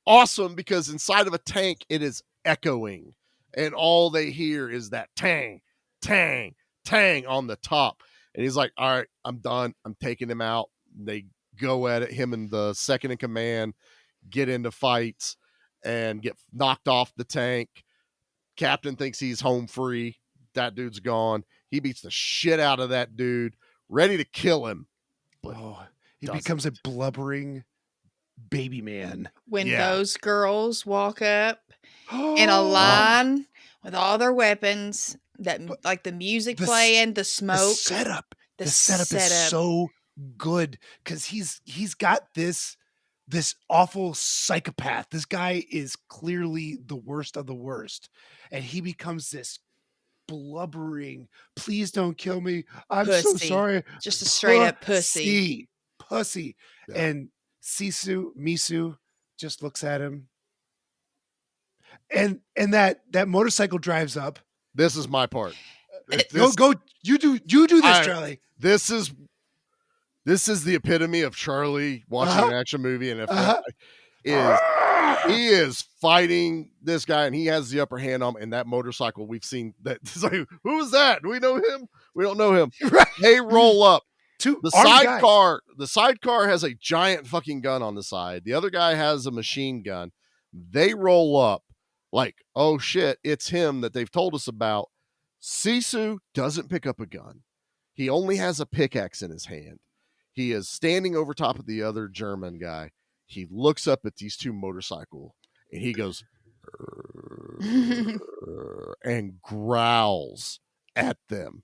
awesome because inside of a tank it is echoing and all they hear is that tang, tang, tang on the top. And he's like, all right, I'm done. I'm taking him out. They go at it. Him and the second in command get into fights and get knocked off the tank. Captain thinks he's home free. That dude's gone. He beats the shit out of that dude, ready to kill him. But
he becomes a blubbering baby man.
When those girls walk up in a line with all their weapons, like the music playing, the smoke.
The setup is so good because he's got this awful psychopath. This guy is clearly the worst of the worst. And he becomes this blubbering, please don't kill me. I'm so sorry.
Just a straight up pussy.
Pussy. Yeah. And Misu just looks at him. And that motorcycle drives up.
This is my part.
Go. You do this, Charlie.
This is the epitome of Charlie watching an action movie, and he is fighting this guy, and he has the upper hand on him. And that motorcycle, we've seen that. It's like, who is that? Do we know him? We don't know him. Right. They roll up. The sidecar has a giant fucking gun on the side. The other guy has a machine gun. They roll up like, oh shit, it's him that they've told us about. Sisu doesn't pick up a gun. He only has a pickaxe in his hand. He is standing over top of the other German guy. He looks up at these two motorcycles and he goes and growls at them.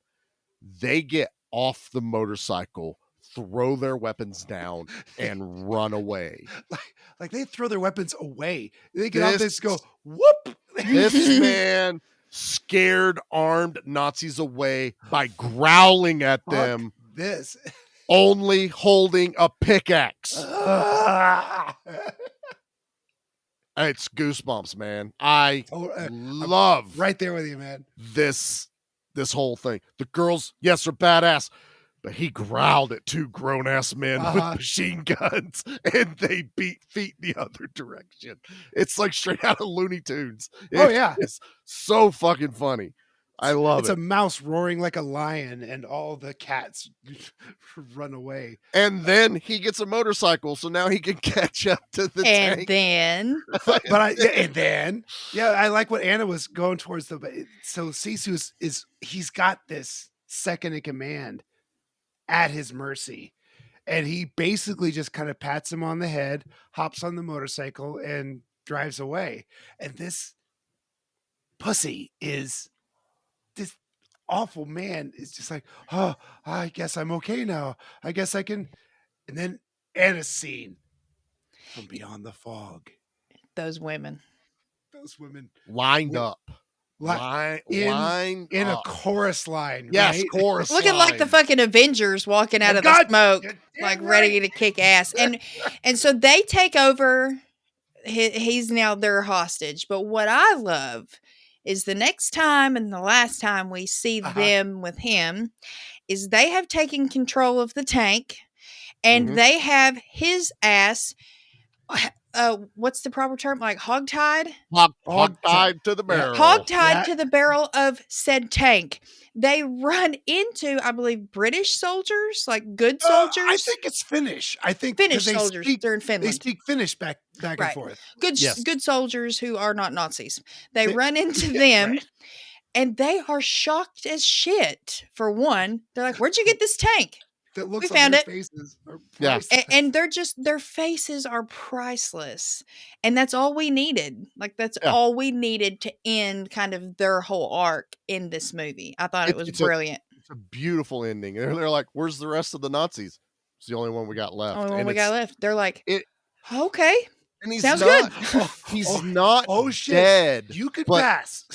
They get off the motorcycle, throw their weapons down, and run away.
Like they throw their weapons away. They get off this, go, whoop.
This man scared armed Nazis away by growling at them.
This.
Only holding a pickaxe. It's goosebumps, man. I love
right there with you, man.
This whole thing. The girls, yes, are badass, but he growled at two grown-ass men with machine guns, and they beat feet the other direction. It's like straight out of Looney Tunes. It's so fucking funny. I love it.
It's a mouse roaring like a lion, and all the cats run away.
And then he gets a motorcycle, so now he can catch up to the tank.
And
then, I like what Anna was going towards. So Sisu he's got this second in command at his mercy, and he basically just kind of pats him on the head, hops on the motorcycle, and drives away. And this pussy is this awful man is just like, oh, I guess I'm okay now. I guess I can. And then Anna's scene from beyond the fog.
Those women
lined up.
In a chorus line.
Yes,
right?
chorus
looking
line.
like the fucking Avengers walking out of the smoke, like ready to kick ass. And so they take over. He's now their hostage. But what I love is the next time and the last time we see them with him is they have taken control of the tank and they have his ass what's the proper term? Like hogtied?
Hogtied to the barrel.
Hogtied to the barrel of said tank. They run into, I believe, British soldiers, like good soldiers.
I think it's Finnish. I think
Finnish soldiers. They're in Finland.
They speak Finnish back and forth.
Good soldiers who are not Nazis. They run into them, and they are shocked as shit. For one, they're like, "Where'd you get this tank?"
That looks
we found it.
Faces
and they're just their faces are priceless, and that's all we needed. Like that's all we needed to end kind of their whole arc in this movie. I thought it was brilliant.
It's a beautiful ending. And they're like, "Where's the rest of the Nazis?" It's the only one we got left.
Only one we got left. They're like, "Okay,
and he's
sounds
not,
good."
He's not
shit.
dead.
You could pass.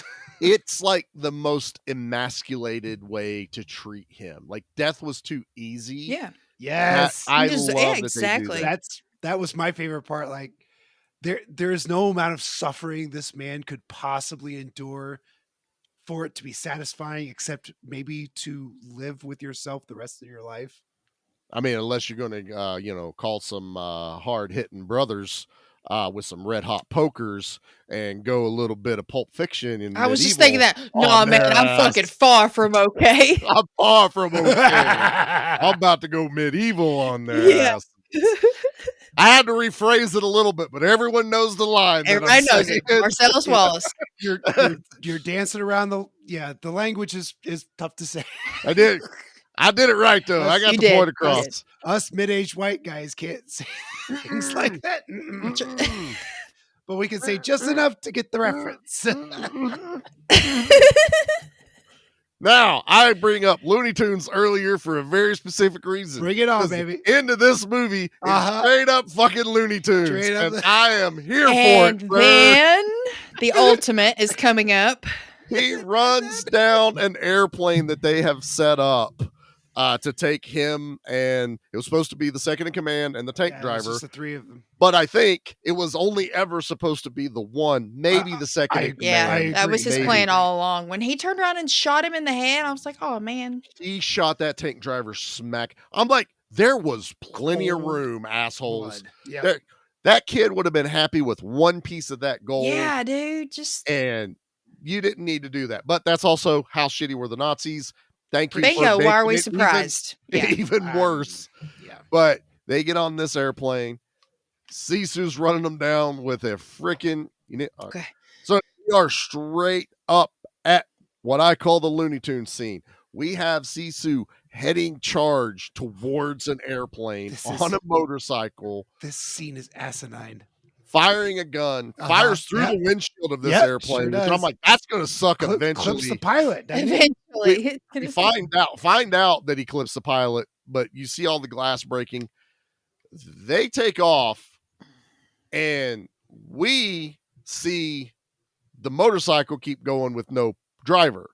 It's like the most emasculated way to treat him. Like death was too easy.
Yeah.
Yes.
I love that
exactly.
They do that.
That was my favorite part. Like there is no amount of suffering this man could possibly endure for it to be satisfying, except maybe to live with yourself the rest of your life.
I mean, unless you're going to, call some hard hitting brothers with some red hot pokers and go a little bit of Pulp Fiction. And
I was just thinking that. No, man, I'm fucking far from okay.
I'm far from okay. I'm about to go medieval on their ass. I had to rephrase it a little bit, but everyone knows the line.
Everybody knows it. Marcellus Wallace.
You're dancing around the language is tough to say.
I did it right though. I got the point across.
Us mid-aged white guys can't say things like that. But we can say just enough to get the reference.
Now, I bring up Looney Tunes earlier for a very specific reason.
Bring it on, baby.
The end of this movie is straight up fucking Looney Tunes. And I am here for it.
And then the ultimate is coming up.
He runs down an airplane that they have set up to take him, and it was supposed to be the second in command and the tank driver.
It was just the three of them.
But I think it was only ever supposed to be the one, maybe the second in command.
Yeah, that was his plan all along. When he turned around and shot him in the head, I was like, oh, man.
He shot that tank driver smack. I'm like, there was plenty of room, assholes.
Yeah.
That kid would have been happy with one piece of that gold.
Yeah, dude.
And you didn't need to do that. But that's also how shitty were the Nazis. Thank you.
Bingo. Why are we surprised?
Even worse.
Yeah.
But they get on this airplane. Sisu's running them down with a freaking.
Okay.
So we are straight up at what I call the Looney Tunes scene. We have Sisu heading charge towards an airplane on a motorcycle.
This scene is asinine.
Firing a gun, fires through the windshield of this airplane.
Sure
which I'm like, that's going to suck eventually.
Clips the pilot.
Eventually.
We find out that he clips the pilot, but you see all the glass breaking. They take off, and we see the motorcycle keep going with no driver.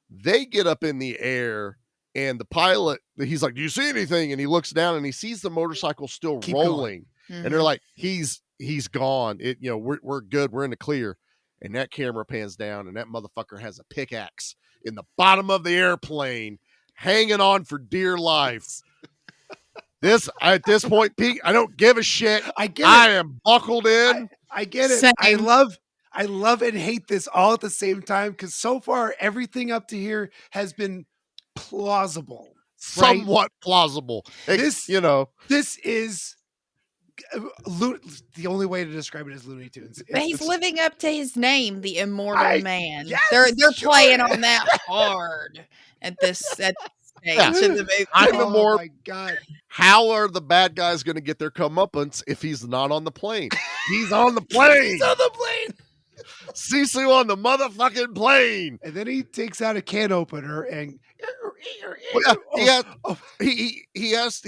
They get up in the air, and the pilot, he's like, do you see anything? And he looks down, and he sees the motorcycle still rolling.
Mm-hmm.
And they're like, he's gone. We're good. We're in the clear. And that camera pans down, and that motherfucker has a pickaxe in the bottom of the airplane, hanging on for dear life. At this point, Pete, I don't give a shit.
I get it.
I am buckled in.
I get it.
Same.
I love and hate this all at the same time, because so far everything up to here has been plausible.
Somewhat plausible.
This is the only way to describe it is Looney Tunes.
But he's living up to his name, the Immortal Man.
Yes,
they're playing on that hard at this stage of the movie.
I'm immortal.
My God.
How are the bad guys going to get their comeuppance if he's not on the plane? He's on the plane.
He's on the plane.
Sisu on the motherfucking plane.
And then he takes out a can opener and
he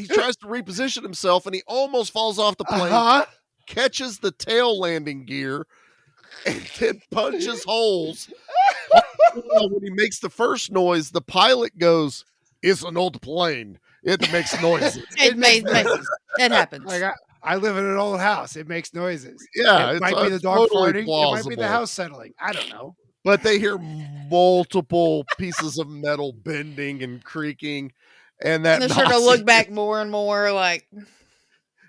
tries to reposition himself, and he almost falls off the plane, catches the tail landing gear, and then punches holes. When he makes the first noise, the pilot goes, "It's an old plane. It makes noises."
It happens.
Like I live in an old house. It makes noises.
Yeah,
it might be the dog
totally
farting.
plausible.
It might be the house settling. I don't know.
but they hear multiple pieces of metal bending and creaking, and that
And they're starting to
Nazi-
look back more and more like.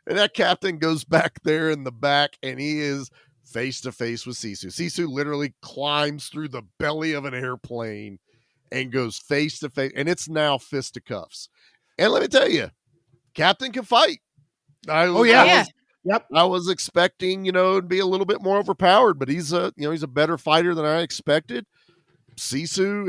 And that captain goes back there in the back, and he is face to face with Sisu. Sisu literally climbs through the belly of an airplane and goes face to face, and it's now fisticuffs. And let me tell you, Captain can fight. I was expecting, to be a little bit more overpowered, but he's a better fighter than I expected. Sisu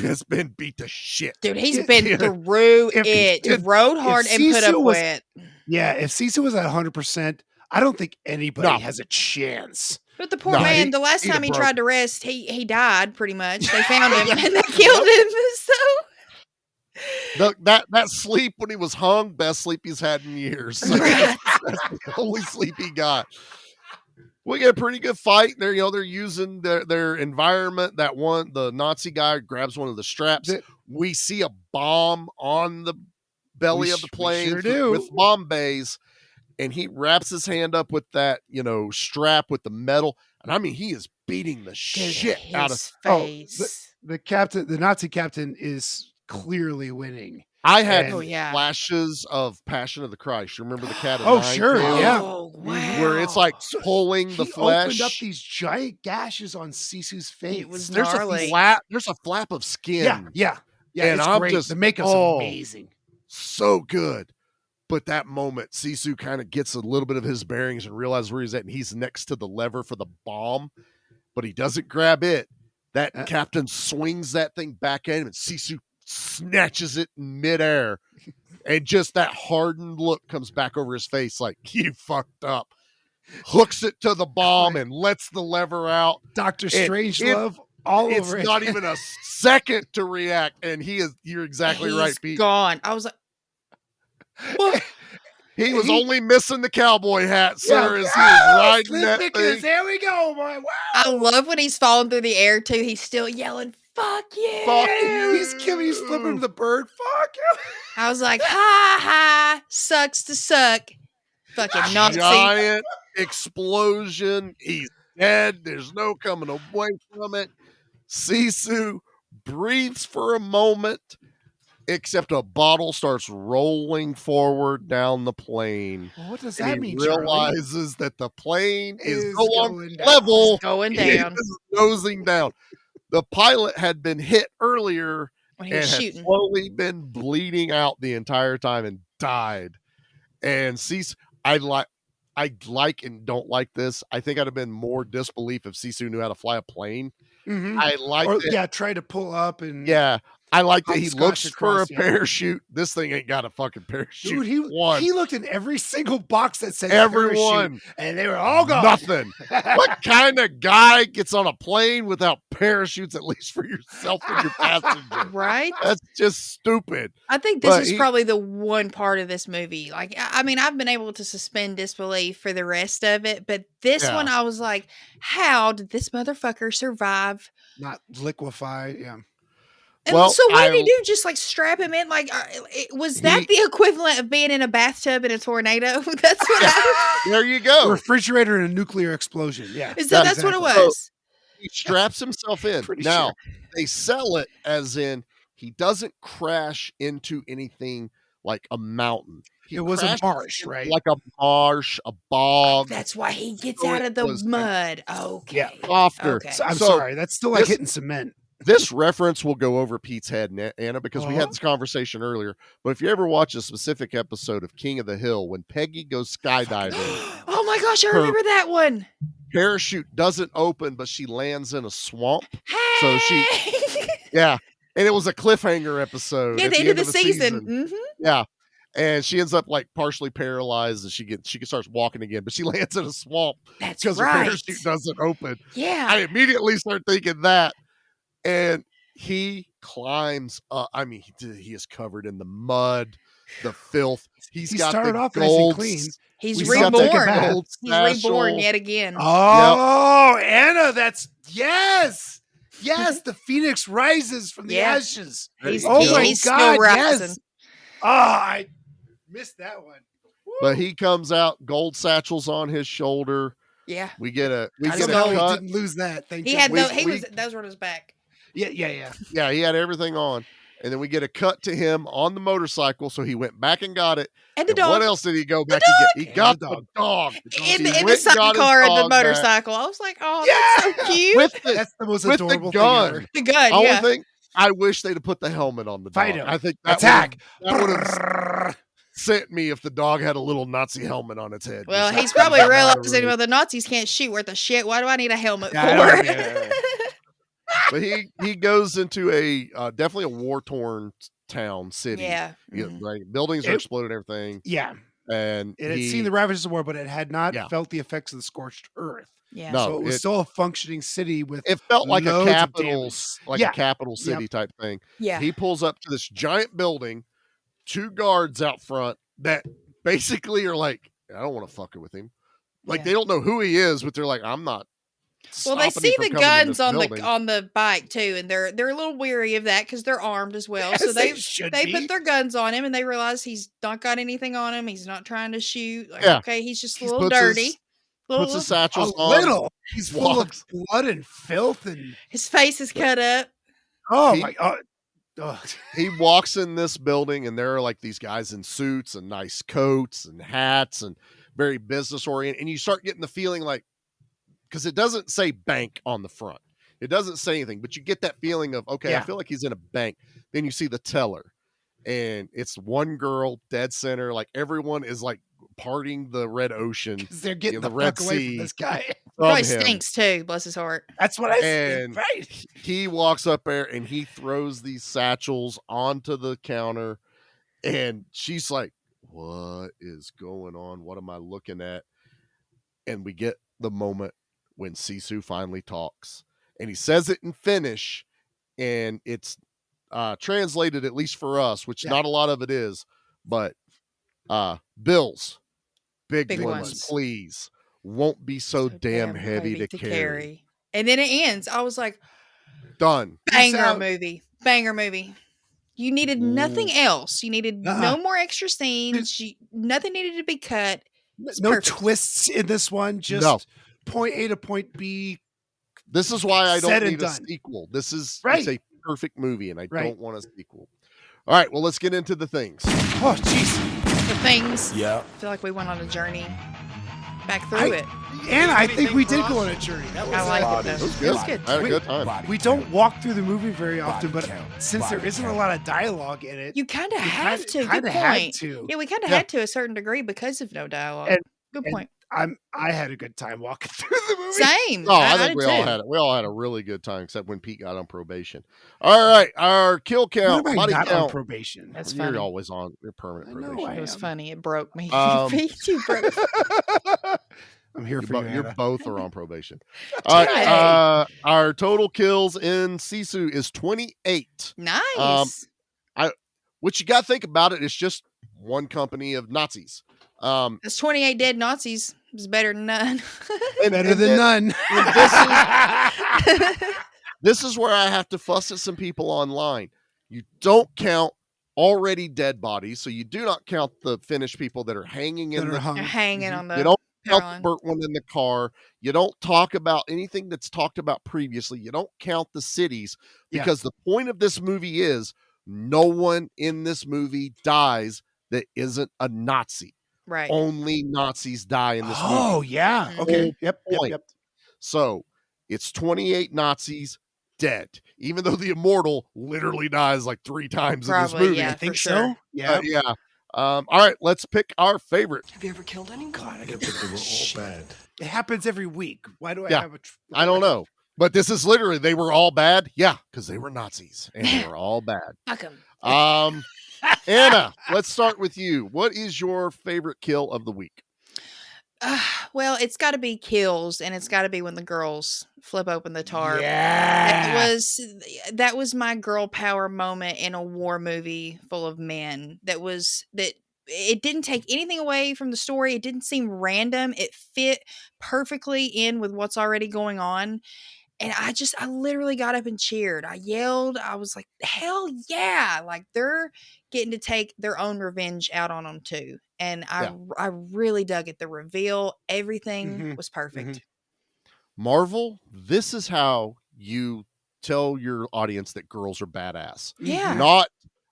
has been beat to shit.
Dude, he's been through it. Rode hard and put up with.
Yeah, if Sisu was at 100%, I don't think anybody has a chance.
But the poor man, the last time he tried to rest, he died pretty much. They found him and they killed him. So
that sleep when he was hung, best sleep he's had in years. That's the only sleep he got. We get a pretty good fight. They're using their environment. The Nazi guy grabs one of the straps. We see a bomb on the belly of the plane with bomb bays, and he wraps his hand up with that strap with the metal, and he is beating the shit out of
face.
The Nazi captain is clearly winning.
I had flashes of Passion of the Christ. You remember the cat?
Sure, yeah.
Oh, wow.
Where it's like pulling the flesh.
Opened up these giant gashes on Sisu's face.
It was
There's
gnarly.
there's a flap of skin.
Yeah.
And
it's
I'm
great.
just
The makeup's amazing.
So good. But that moment, Sisu kind of gets a little bit of his bearings and realizes where he's at, and he's next to the lever for the bomb, but he doesn't grab it. That captain swings that thing back at him, and Sisu snatches it in midair, and just that hardened look comes back over his face like, you fucked up. Hooks it to the bomb and lets the lever out.
Dr. Strangelove all over it.
It's not even a second to react, and you're exactly right, Pete.
Gone. I was like, what?
He was only missing the cowboy hat, sir, as he was riding that thing.
There we go, boy. Wow.
I love when he's falling through the air, too. He's still yelling, fuck you.
Fuck you.
He's flipping the bird. Fuck you.
I was like, ha, sucks to suck. Fucking Nazi.
Giant explosion. He's dead. There's no coming away from it. Sisu breathes for a moment, except a bottle starts rolling forward down the plane.
Well, what does that mean,
He realizes that the plane is no longer
going down.
level.
It's going down.
It is nosing down. The pilot had been hit earlier
When he
and
was
had
shooting.
slowly been bleeding out the entire time and died. And Sisu, I like and don't like this. I think I'd have been more disbelief if Sisu knew how to fly a plane.
Mm-hmm.
I like it.
Try to pull up and
I like that he
hopscotch
looks for a
across,
parachute. This thing ain't got a fucking parachute.
Dude, he looked in every single box that said
Everyone.
parachute, and they were all gone.
Nothing. What kind of guy gets on a plane without parachutes, at least for yourself and your passenger?
Right?
That's just stupid.
I think this is probably the one part of this movie. Like, I mean, I've been able to suspend disbelief for the rest of it, but this one, I was like, how did this motherfucker survive?
Not liquefied, yeah.
And so what did he do? Just like strap him in? Like, was that the equivalent of being in a bathtub in a tornado? That's what
There you go.
A refrigerator and a nuclear explosion. Yeah.
That's what it was.
So he straps himself in. Now, they sell it as in he doesn't crash into anything like a mountain.
It was a marsh, right?
Like a marsh, a bog.
That's why he gets out of the mud. Okay.
Yeah.
Softer.
Okay.
I'm sorry. That's still like hitting cement.
This reference will go over Pete's head, Anna, because we had this conversation earlier. But if you ever watch a specific episode of King of the Hill, when Peggy goes skydiving,
oh my gosh, I remember that one.
Parachute doesn't open, but she lands in a swamp.
Hey!
So she, and it was a cliffhanger episode.
Yeah,
at
the end of the season. Mm-hmm.
Yeah. And she ends up like partially paralyzed, and she starts walking again, but she lands in a swamp because her parachute doesn't open.
Yeah.
I immediately start thinking that. And he climbs up. I mean, he is covered in the mud, the filth. He
started off
gold,
nice and clean.
He's reborn. He's reborn yet again.
Oh, yep. Anna, that's yes. The phoenix rises from the ashes.
He's
God,
still rising.
yes. Oh, I missed that one.
But he comes out, gold satchels on his shoulder.
Yeah.
We get a
I
cut.
didn't lose that. Thank
He
you.
had those were on his back.
Yeah.
Yeah, he had everything on. And then we get a cut to him on the motorcycle. So he went back and got it.
And the dog.
What else did he go back and get? He got the dog.
In
He
the
went and got
sidecar
his
of the
dog back.
motorcycle. I was like, oh, that's so cute.
That's the most
with
adorable
the gun.
thing ever.
The gun,
Only
yeah.
thing, I wish they'd have put the helmet on the dog.
Fight him.
I think that
Attack.
would have sent me if the dog had a little Nazi helmet on its head.
Well,
Just
he's
like-
probably realizing, well, the Nazis can't shoot worth a shit. Why do I need a helmet for?
But he goes into a definitely a war-torn town city.
Yeah.
Like buildings are exploded and everything.
Yeah.
And
It had seen the ravages of war, but it had not felt the effects of the scorched earth.
Yeah.
No,
So it was still a functioning city with
it felt like a
loads of
capital,
damage.
like a capital city type thing.
Yeah.
He pulls up to this giant building, 2 guards out front that basically are like, I don't want to fuck it with him. Like they don't know who he is, but they're like, I'm not.
Well, they
stopping
see
him
the
from coming in
guns
this
on
building.
on the bike too, and they're a little weary of that because they're armed as well.
Yes,
So
they
they
should
they
be.
put their guns on him, and they realize he's not got anything on him. He's not trying to shoot. Like,
Yeah.
okay, he's just a
He
little
puts his-
dirty.
Puts his satchels
A
on.
little. He's full
walks.
of blood and filth and
His face is cut up.
oh
He-
my god. Ugh.
He walks in this building and there are like these guys in suits and nice coats and hats and very business oriented. And you start getting the feeling like, because it doesn't say bank on the front. It doesn't say anything, but you get that feeling of, okay, I
Yeah.
feel like he's in a bank. Then you see the teller and it's one girl dead center. Like everyone is like partying the red ocean.
'Cause they're getting
the
the
Red
fuck away
Sea
from this guy.
from
Probably
him.
stinks too. Bless his heart.
That's what I said.
And
Right.
he walks up there and he throws these satchels onto the counter and she's like, what is going on? What am I looking at? And we get the moment when Sisu finally talks and he says it in Finnish and it's translated, at least for us, which not a lot of it is, but bills, big ones, please. Won't be so damn heavy to carry.
And then it ends. I was like,
Done.
banger movie. Banger movie. You needed nothing else. You needed no more extra scenes. Nothing needed to be cut. It's
No
perfect.
twists in this one. Just
No.
point A to point B.
This is why I
Said
don't
and
need a
done.
sequel. This is
Right.
it's a perfect movie, and I
Right.
don't want a sequel. All right, well, let's get into the things.
Oh, jeez.
The things.
Yeah.
I feel like we went on a journey back through it.
And I think we did go on a journey. That was
I like it though.
It was good.
It was good.
I had a good time.
We don't walk through the movie very often, but since there isn't a lot of dialogue in it,
You kind of have to. Good
kinda
point.
had to.
Yeah, we kind of
Yeah.
had to a certain degree because of no dialogue.
And-
Good
and
point.
I had a good time walking through the movie.
Same.
Oh, I
did
think we all
too.
had it. We all had a really good time, except when Pete got on probation. All right, our kill
When
count,
am I
body
not on
count.
probation?
That's
You're
funny.
always on your permanent
I know
probation.
It was
am.
funny. It broke me.
Um,
Too broke.
I'm here for you.
You
Anna.
both are on probation. All right, our total kills in Sisu is 28.
Nice.
Which you got to think about it. It's just one company of Nazis.
That's 28 dead Nazis. It's better than none.
Better than none.
This is where I have to fuss at some people online. You don't count already dead bodies, so you do not count the Finnish people that are hanging in
That are
the.
hung.
They're hanging on the.
You don't count
power
the
line.
burnt one in the car. You don't talk about anything that's talked about previously. You don't count the cities
Yeah.
because the point of this movie is no one in this movie dies that isn't a Nazi.
Right.
Only Nazis die in this movie.
Oh yeah. Okay.
Whole
Yep.
point.
Yep.
So it's 28 Nazis dead, even though the immortal literally dies like 3 times in
Probably,
this movie.
yeah.
I think
for
so.
sure.
Yeah.
Yeah. All right, let's pick our favorite.
Have you ever killed anyone?
God, I gotta pick they were all bad.
It happens every week. Why do I
Yeah.
have a?
I don't know, but this is literally they were all bad. Yeah, because they were Nazis and they were all bad.
Fuck 'em.
Anna, let's start with you. What is your favorite kill of the week?
Well, it's got to be kills, and it's got to be when the girls flip open the tarp.
Yeah.
That was my girl power moment in a war movie full of men. That it didn't take anything away from the story. It didn't seem random. It fit perfectly in with what's already going on. And I literally got up and cheered. I yelled. I was like, hell yeah. Like they're getting to take their own revenge out on them too. And I really dug it. The reveal, everything was perfect.
Marvel, this is how you tell your audience that girls are badass.
Yeah.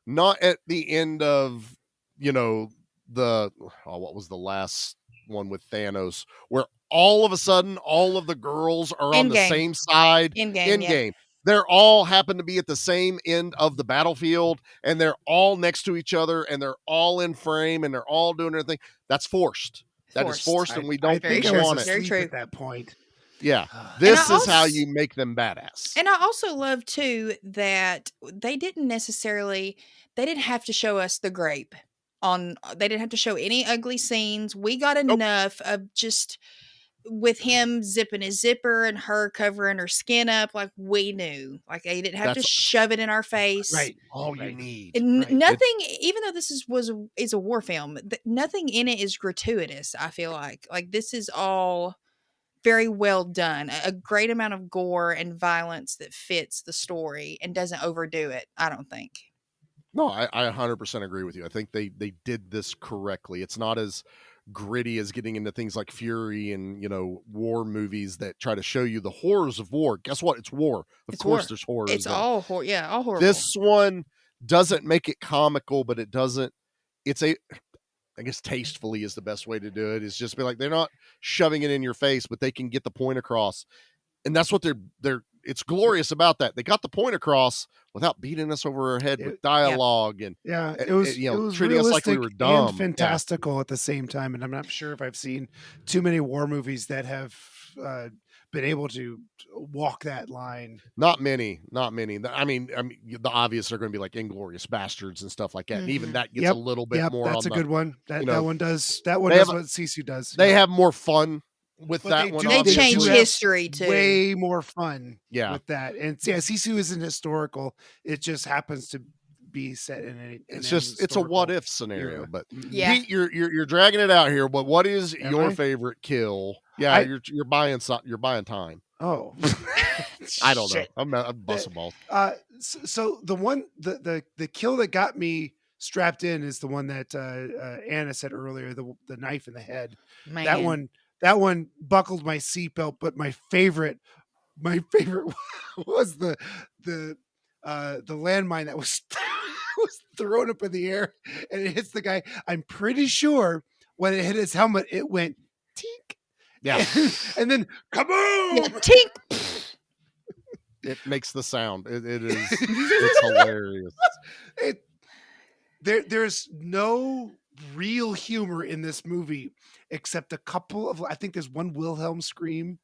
Not at the end of, what was the last one with Thanos, where all of a sudden all of the girls are on the same side.
Endgame.
They're all happen to be at the same end of the battlefield, and they're all next to each other, and they're all in frame, and they're all doing their thing. That's forced. That is forced, and we don't want it.
Very true. At that point.
Yeah, this is how you make them badass.
And I also love too that they didn't have to show us the grape they didn't have to show any ugly scenes. We got enough of just with him zipping his zipper and her covering her skin up. Like we knew, like they didn't have to shove it in our face.
Right.
All you need.
And nothing, even though this is a war film, nothing in it is gratuitous. I feel like this is all very well done. A great amount of gore and violence that fits the story and doesn't overdo it, I don't think.
No, I 100% agree with you. I think they did this correctly. It's not as gritty as getting into things like Fury and, war movies that try to show you the horrors of war. Guess what? It's war. Of course there's horrors.
It's all horrible.
This one doesn't make it comical, but it doesn't. I guess tastefully is the best way to do it. Is just be like, they're not shoving it in your face, but they can get the point across. And that's what it's glorious about that. They got the point across without beating us over our head with dialogue and
it was
treating us like we were dumb
and fantastical at the same time. And I'm not sure if I've seen too many war movies that have been able to walk that line.
Not many. I mean, the obvious are going to be like Inglourious Bastards and stuff like that. And even that gets a little bit more.
That's a good one. That one does. That one
does
what Sisu does.
They have more fun with that one.
They change history too.
Way more fun.
With
that. And Sisu isn't historical. It just happens to be set in
it's a what if scenario. But Pete, you're dragging it out here. But what is your favorite kill? Yeah, you're buying time.
Oh,
I don't know. I'm busting balls.
So the one the kill that got me strapped in is the one that Anna said earlier, the knife in the head.
Man.
That one buckled my seatbelt, but my favorite was the landmine that was was thrown up in the air and it hits the guy. I'm pretty sure when it hit his helmet, it went tink.
Yeah.
And then kaboom!
Yeah, tink.
It makes the sound. It's hilarious.
There's no real humor in this movie except a couple of, I think there's one Wilhelm scream.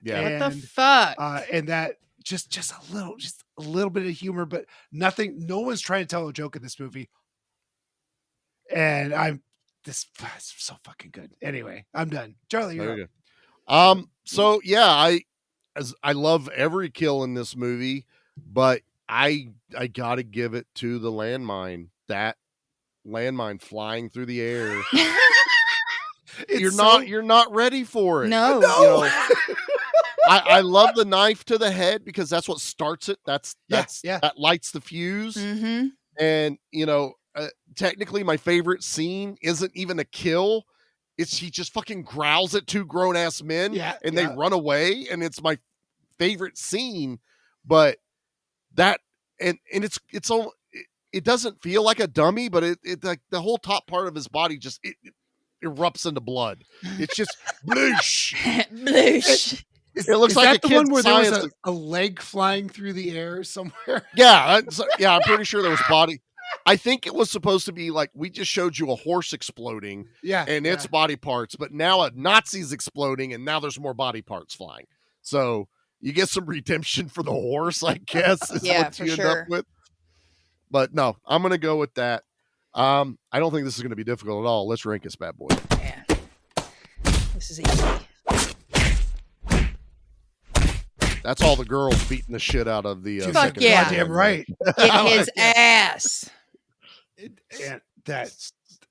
Yeah.
What the fuck?
And that just a little bit of humor, but nothing. No one's trying to tell a joke in this movie. And this is so fucking good. Anyway, I'm done. Charlie, you're
up. So yeah, I love every kill in this movie, but I gotta give it to the landmine. That landmine flying through the air. You're not ready for it.
No.
I love the knife to the head because that's what starts it. That lights the fuse.
Mm-hmm.
And technically my favorite scene isn't even a kill. He just fucking growls at two grown ass men and they run away. And it's my favorite scene, but that, and it doesn't feel like a dummy, but it like the whole top part of his body just it erupts into blood. It's just bloosh.
Bloosh.
It looks like
the one where there was a leg flying through the air somewhere.
Yeah, I'm pretty sure there was body. I think it was supposed to be like we just showed you a horse exploding, and its body parts, but now a Nazi's exploding, and now there's more body parts flying. So you get some redemption for the horse, I guess. Is what you end up with. But no, I'm gonna go with that. I don't think this is gonna be difficult at all. Let's rank this bad boy.
Yeah, this is easy.
That's all the girls beating the shit out of the
fuck yeah,
goddamn right.
Get his ass.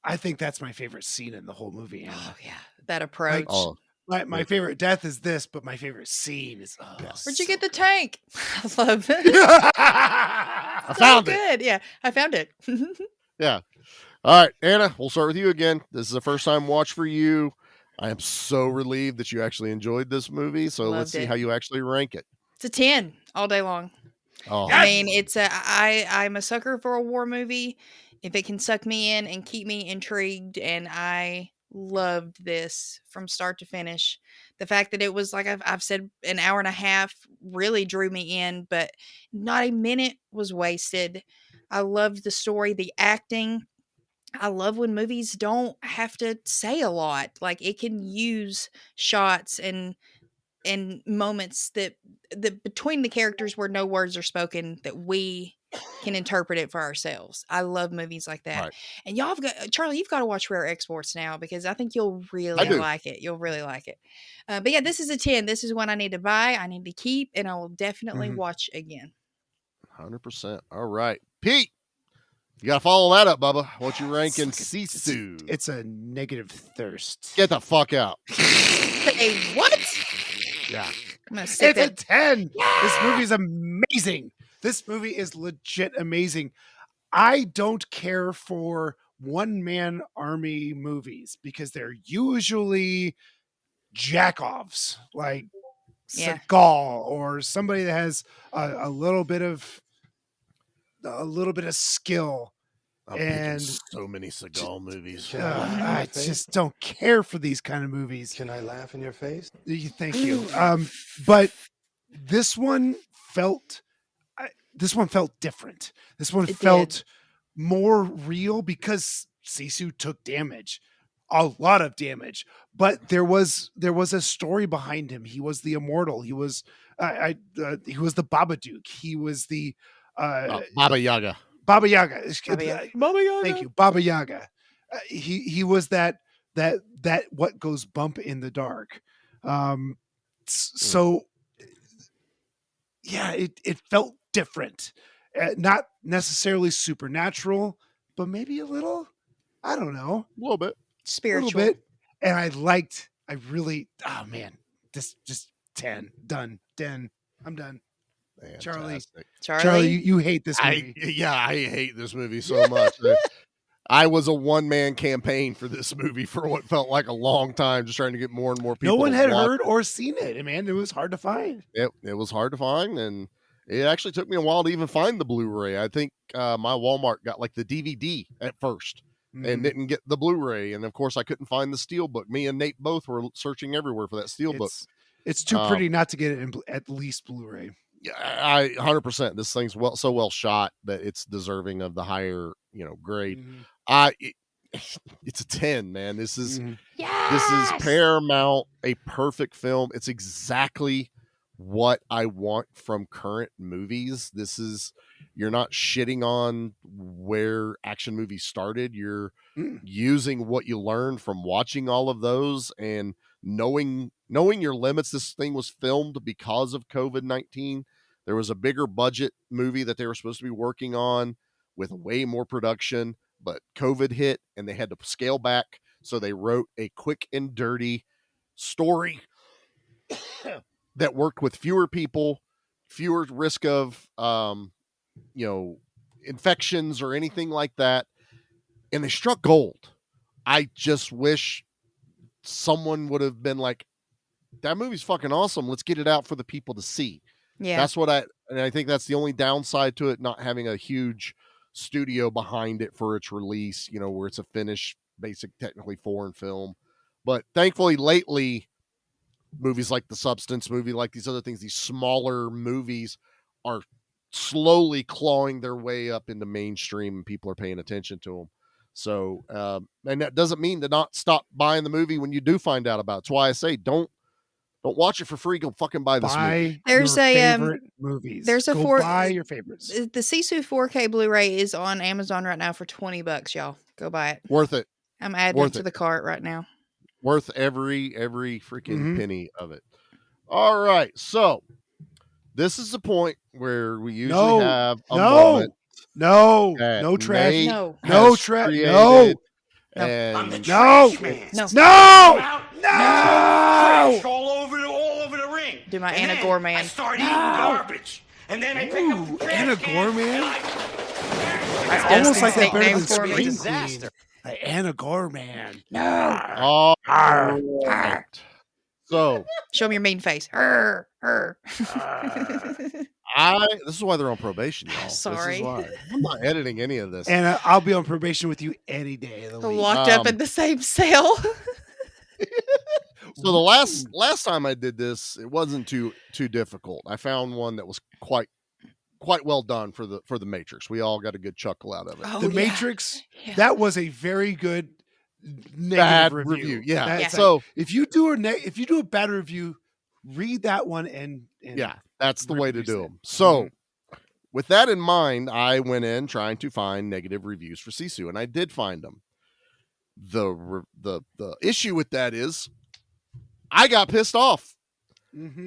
I think that's my favorite scene in the whole movie. Anna.
Oh yeah, that approach.
My favorite death is this, but my favorite scene is
Where'd you get the tank? I love it.
I found it.
Good. Yeah, I found it.
Yeah. All right, Anna, we'll start with you again. This is a first time watch for you. I am so relieved that you actually enjoyed this movie. So let's see how you actually rank it.
It's a 10 all day long.
Oh,
I mean, I'm a sucker for a war movie. If it can suck me in and keep me intrigued, and I loved this from start to finish. The fact that it was, like I've said, an hour and a half really drew me in, but not a minute was wasted. I loved the story, the acting. I love when movies don't have to say a lot. Like, it can use shots and moments that between the characters where no words are spoken, that we can interpret it for ourselves. I love movies like that.
Right.
And y'all have got, Charlie, you've got to watch Rare Exports now, because I think you'll really like it. You'll really like it. But yeah, this is a 10. This is one I need to buy, I need to keep, and I will definitely watch again.
100%. All right. Pete, you got to follow that up, Bubba. What you ranking Sisu?
It's a negative thirst.
Get the fuck out.
Say what?
Yeah.
I'm gonna sit
It's a 10. This movie is amazing. This movie is legit amazing. I don't care for one-man army movies because they're usually jack-offs, like Seagal or somebody that has a little bit of skill.
I'm
and
picking so many Seagal movies.
I just don't care for these kind of movies.
Can I laugh in your face?
Thank you. But this one felt different. This one felt more real because Sisu took damage, a lot of damage. But there was a story behind him. He was the immortal. He was he was the Babadook. He was the
Baba Yaga.
Baba Yaga.
Baba Yaga.
Thank you, Baba Yaga. He was that what goes bump in the dark. So yeah, it felt different, not necessarily supernatural, but maybe a little. I don't know,
a little bit
spiritual.
A little bit. And I really, oh man, this just 10 done. 10. I'm done.
Fantastic.
Charlie, you hate this movie.
I hate this movie so much. I was a one-man campaign for this movie for what felt like a long time, just trying to get more and more people.
No one had heard or seen it, man. It was hard to find.
It was hard to find, and it actually took me a while to even find the Blu-ray. I think my Walmart got like the DVD at first and didn't get the Blu-ray. And of course, I couldn't find the Steelbook. Me and Nate both were searching everywhere for that Steelbook.
It's too pretty not to get it in at least Blu-ray.
Yeah, I 100%. This thing's so well shot that it's deserving of the higher, grade. It's a 10, man. This is Paramount, a perfect film. It's exactly what I want from current movies. You're not shitting on where action movies started. You're using what you learned from watching all of those and knowing your limits. This thing was filmed because of COVID-19. There was a bigger budget movie that they were supposed to be working on with way more production, but COVID hit and they had to scale back. So they wrote a quick and dirty story that worked with fewer people, fewer risk of, infections or anything like that. And they struck gold. I just wish someone would have been like, that movie's fucking awesome. Let's get it out for the people to see.
Yeah.
That's what I think that's the only downside to it, not having a huge studio behind it for its release, where it's a finished, basic, technically foreign film. But thankfully lately, movies like The Substance, movie like these other things, these smaller movies are slowly clawing their way up into mainstream and people are paying attention to them. So, and that doesn't mean to not stop buying the movie when you do find out about it. That's why I say, don't watch it for free. Go fucking buy this movie.
There's
your
a
favorite movies.
There's a
buy your favorites.
The Sisu 4K Blu-ray is on Amazon right now for $20, y'all. Go buy it.
Worth it.
I'm adding it to the cart right now.
Worth every freaking penny of it. All right, so this is the point where we usually have a moment.
No trash.
Nate
No trash. No.
And
No.
Trash all over the ring.
Do my
And
Anna
then
Gorman.
I start eating garbage. And then I pick up the trash
Anna
can,
Gorman?
and
I almost like that better than
Nickname for me.
Scream Queen. Like Anna Gorman.
Oh, so
Show me your mean face. Arr, arr.
this is why they're on probation, y'all.
Sorry.
This is why. I'm not editing any of this.
And I'll be on probation with you any day of the week.
Locked up in the same cell.
So the last time I did this, it wasn't too difficult. I found one that was quite well done for the Matrix. We all got a good chuckle out of it.
The Matrix, that was a very good
Bad
negative
review. Yeah.
That's
So
like, if you do a bad review, read that one and
yeah, that's the way to do them. So with that in mind, I went in trying to find negative reviews for Sisu, and I did find them. The issue with that is I got pissed off.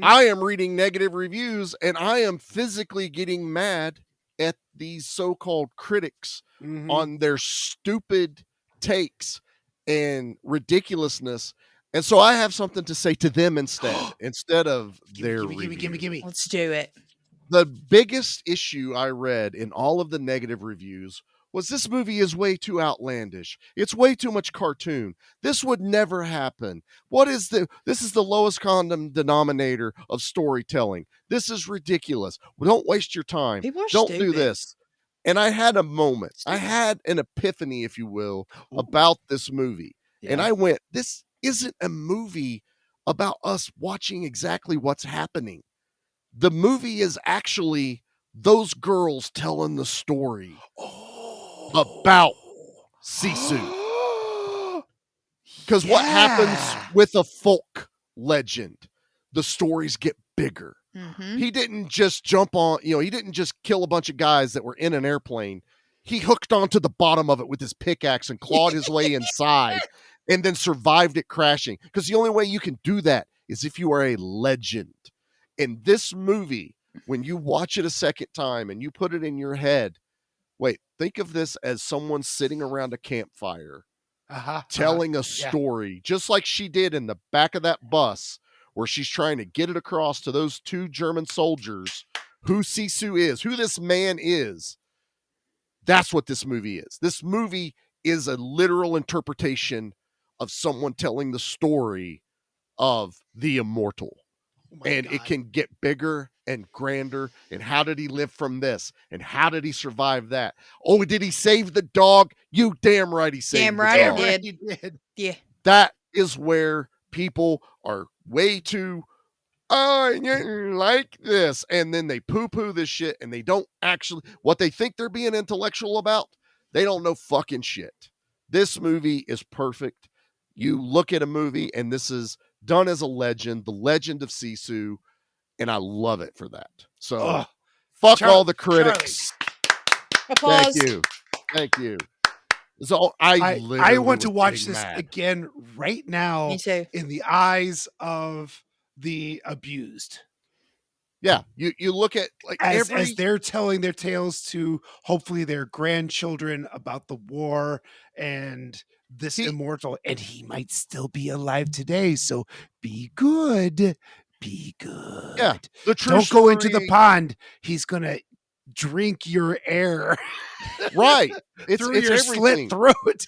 I am reading negative reviews and I am physically getting mad at these so-called critics on their stupid takes and ridiculousness. And so I have something to say to them instead of their review.
Give me.
Let's do it.
The biggest issue I read in all of the negative reviews was this movie is way too outlandish. It's way too much cartoon. This would never happen. This is the lowest common denominator of storytelling. This is ridiculous. Well, don't waste your time. Don't do this. And I had a moment. I had an epiphany, if you will, about this movie. Yeah. And I went, this isn't a movie about us watching exactly what's happening. The movie is actually those girls telling the story about Sisu. Because what happens with a folk legend, the stories get bigger. He didn't just jump on, he didn't just kill a bunch of guys that were in an airplane. He hooked onto the bottom of it with his pickaxe and clawed his way inside and then survived it crashing. Because the only way you can do that is if you are a legend. In this movie, when you watch it a second time and you put it in your head, think of this as someone sitting around a campfire telling a story, just like she did in the back of that bus where she's trying to get it across to those two German soldiers who Sisu is, who this man is. That's what this movie is. This movie is a literal interpretation of someone telling the story of the immortal. And it can get bigger and grander. And how did he live from this? And how did he survive that? Oh, did he save the dog? You damn right he saved the dog.
He did. Yeah.
That is where people are way too, I didn't like this. And then they poo-poo this shit and they don't actually, what they think they're being intellectual about, they don't know fucking shit. This movie is perfect. You look at a movie and this is done as a legend, the legend of Sisu, and I love it for that. So fuck all the critics.
Applause.
Thank you. So I
want to watch this again right now.
Me too.
In the eyes of the abused.
Yeah, you look at
as they're telling their tales to hopefully their grandchildren about the war and this immortal, and he might still be alive today. So be good.
Yeah,
don't go into the pond. He's gonna drink your air.
Right. It's
through your
everything.
slit throat.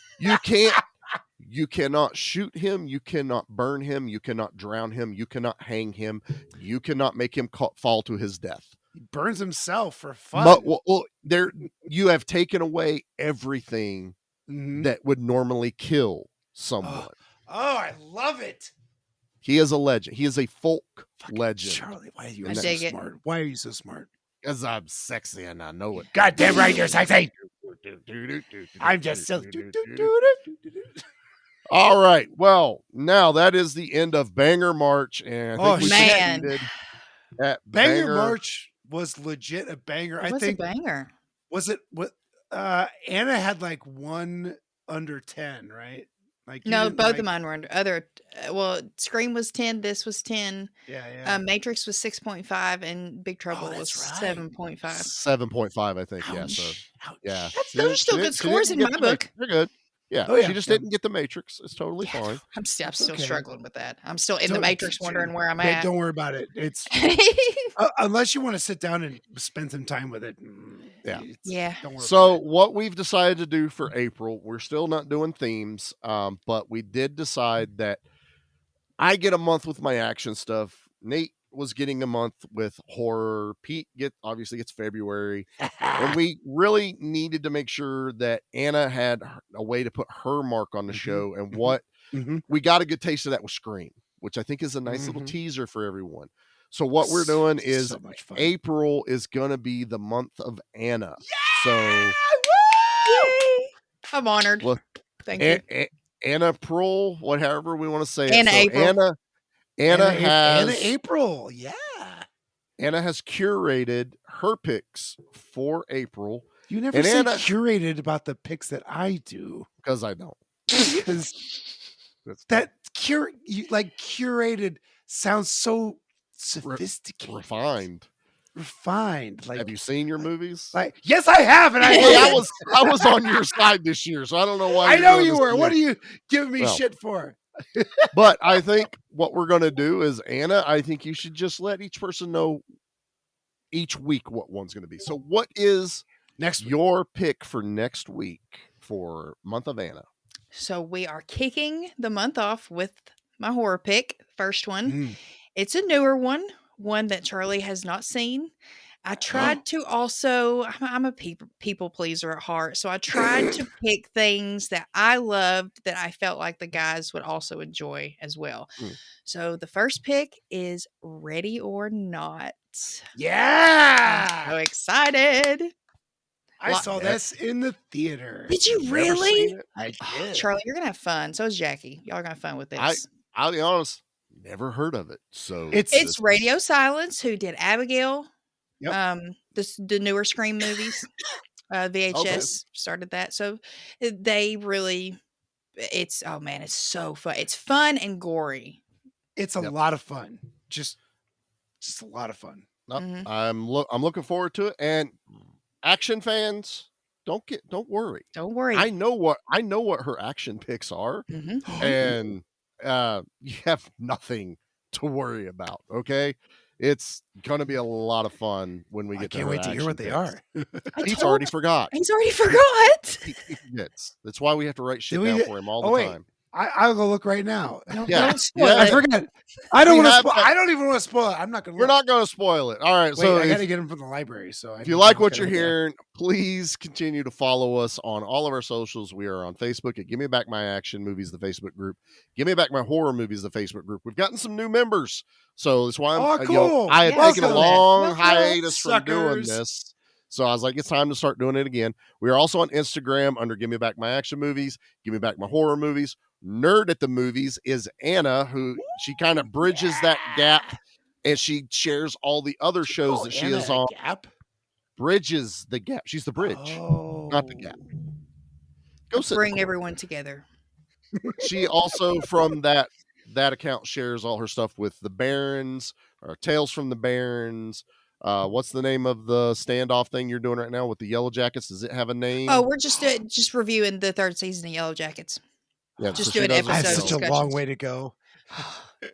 You cannot shoot him. You cannot burn him. You cannot drown him. You cannot hang him. You cannot make him fall to his death.
He burns himself for fun.
But you have taken away everything that would normally kill someone.
I love it.
He is a legend. He is a folk legend.
Charlie, why are you so smart? Why are you so smart?
Because I'm sexy and I know it.
Goddamn right, you're sexy. I'm just silly.
All right. Well, now that is the end of Banger March, and I think we ended at
Banger March was legit a banger.
It was a banger.
Was it what? Anna had like 1 under 10, right? Like
no, both of mine were under Scream was 10, this was 10.
Yeah.
Matrix was 6.5 and Big Trouble was 7.5.
7.5, I think. Yeah. So
Ouch.
yeah.
Those are still good scores in my book.
They're good. Yeah,
Oh, yeah,
she just
yeah.
didn't get the Matrix. It's totally fine.
I'm still
okay.
struggling with that. I'm still in the
Don't-
Matrix, wondering where I'm
Hey,
at.
Don't worry about it. It's unless you want to sit down and spend some time with it.
Yeah.
Yeah.
Don't worry.
So what we've decided to do for April, we're still not doing themes, but we did decide that I get a month with my action stuff. Nate was getting a month with horror. Pete obviously gets February. And we really needed to make sure that Anna had a way to put her mark on the show. And what we got a good taste of that with Scream, which I think is a nice little teaser for everyone. So what we're doing is
so much fun.
April is going to be the month of Anna. So
Yay! I'm honored.
well,
Thank you.
Anna Prol, whatever we want to say.
Anna
So
April.
Anna has
April. Yeah.
Anna has curated her picks for April.
You never
And
say
Anna,
curated about the picks that I do.
because I don't.
Because that curated sounds so sophisticated, refined. Like,
have you seen your movies?
Like, yes, I have, and
I was on your side this year, so I don't know why.
I know you were. What are you giving me shit for?
But I think what we're going to do is, Anna, I think you should just let each person know each week what one's going to be. So what is your pick for next week for month of Anna?
So we are kicking the month off with my horror pick. First one. It's a newer one that Charlie has not seen. I tried to also, I'm a people pleaser at heart. So I tried to pick things that I loved that I felt like the guys would also enjoy as well. So the first pick is Ready or Not.
Yeah.
I'm so excited.
I saw this in the theater.
Did you
Never
really?
seen it.
I did.
Charlie, you're going to have fun. So is Jackie. Y'all are going to have fun with this.
I'll be honest, never heard of it. So
It's Radio Silence who did Abigail.
Yep.
The newer Scream movies. VHS started that. So they really, it's so fun. It's fun and gory.
It's a lot of fun. Just a lot of fun.
I'm looking forward to it. And action fans, don't worry.
Don't worry.
I know what her action picks are, and you have nothing to worry about. Okay, it's gonna be a lot of fun when we get.
I can't wait to hear what they are.
He's already forgot.
He's already forgot.
He forgets. That's why we have to write shit down for him all the time.
I'll go look right now.
Don't spoil it.
I forgot. I don't want to spoil. I don't even want to spoil it. I'm not going to.
We're not going to spoil it. All right.
Wait,
so
I got to get them from the library. So
if you like what you're hearing, please continue to follow us on all of our socials. We are on Facebook at Give Me Back My Action Movies, the Facebook group. Give Me Back My Horror Movies, the Facebook group. We've gotten some new members, so that's why I had taken a long hiatus from doing this. So I was like, it's time to start doing it again. We are also on Instagram under Give Me Back My Action Movies, Give Me Back My Horror Movies. Nerd at the Movies is Anna, who she kind of bridges that gap, and she shares all the other shows that she is on. Bridges the gap. She's the bridge, not the gap. Go
bring everyone together.
She also, from that account, shares all her stuff with the Barons, or Tales from the Barons. What's the name of the standoff thing you're doing right now with the Yellow Jackets? Does it have a name?
Oh, we're just reviewing the third season of Yellow Jackets.
Yeah,
just
so
doing episode
I have such
discussions.
a long way to go.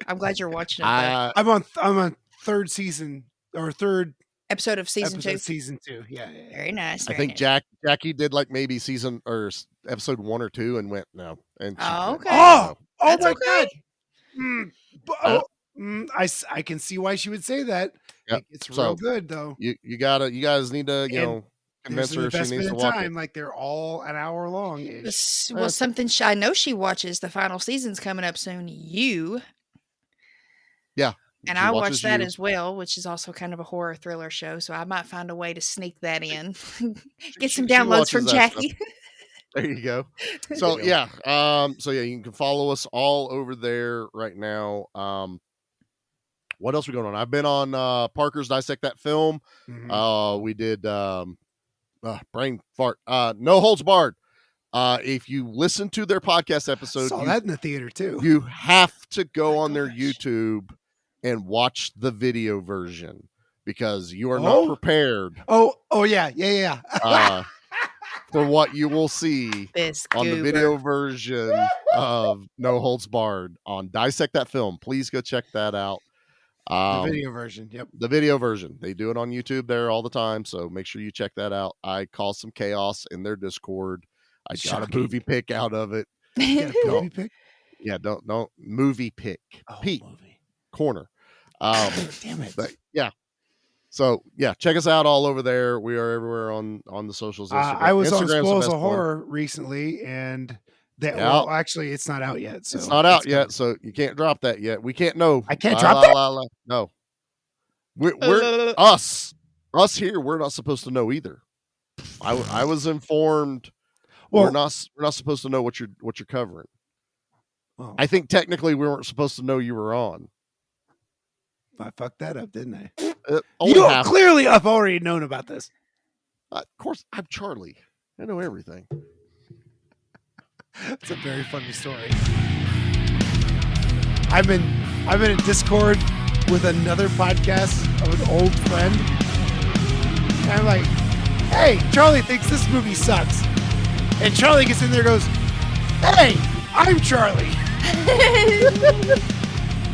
I'm glad you're watching it.
I'm on third season or third
episode of season 2.
Season 2, yeah.
Very nice.
I think Jackie did like maybe season or episode 1 or 2 and went no. And
okay.
Oh
That's
my
okay.
God. I can see why she would say that.
Yep.
It's real good though.
You guys need to convince her she needs to watch it.
Like they're all an hour long.
Well, something I know she watches. The final season's coming up soon.
Yeah.
And I watched that as well, which is also kind of a horror thriller show. So I might find a way to sneak that in. Get some downloads from Jackie.
There you go. So yeah. You can follow us all over there right now. What else we going on? I've been on Parker's Dissect That Film. We did brain fart. No Holds Barred. If you listen to their podcast episode,
saw that in the theater too.
You have to go on their YouTube and watch the video version because you are not prepared.
Oh yeah.
for what you will see
This
on the
goober.
video version of No Holds Barred on Dissect That Film. Please go check that out.
The video version. Yep.
The video version. They do it on YouTube there all the time, so make sure you check that out. I caused some chaos in their Discord. I got a movie pick out of it.
You got a movie pick?
Yeah, don't movie pick. Pete
movie.
Corner.
Damn it.
But yeah. So yeah, check us out all over there. We are everywhere on the socials.
I was on
Instagram's the
Spoils
best
of
one.
Horror recently, and that
Yeah.
well, actually, it's not out yet. So
It's not out yet, so you can't drop that yet. We can't know.
I can't drop that?
No. We're us here. We're not supposed to know either. I was informed.
Well-
we're not supposed to know what you're covering.
Oh.
I think technically we weren't supposed to know you were on.
I fucked that up, didn't I?
Only
You
half.
clearly have already known about this.
Of course, I'm Charlie. I know everything.
It's a very funny story. I've been in Discord with another podcast of an old friend. And I'm like, hey, Charlie thinks this movie sucks. And Charlie gets in there and goes, hey, I'm Charlie.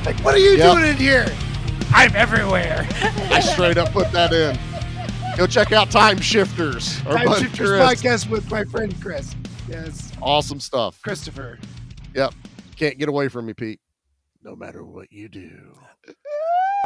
Like, what are you doing in here? I'm everywhere.
I straight up put that in. Go check out Time Shifters. Our
Time
buddy
Shifters
Chris.
podcast with my friend Chris. Yes.
Awesome stuff.
Christopher.
Yep. Can't get away from me, Pete. No matter what you do.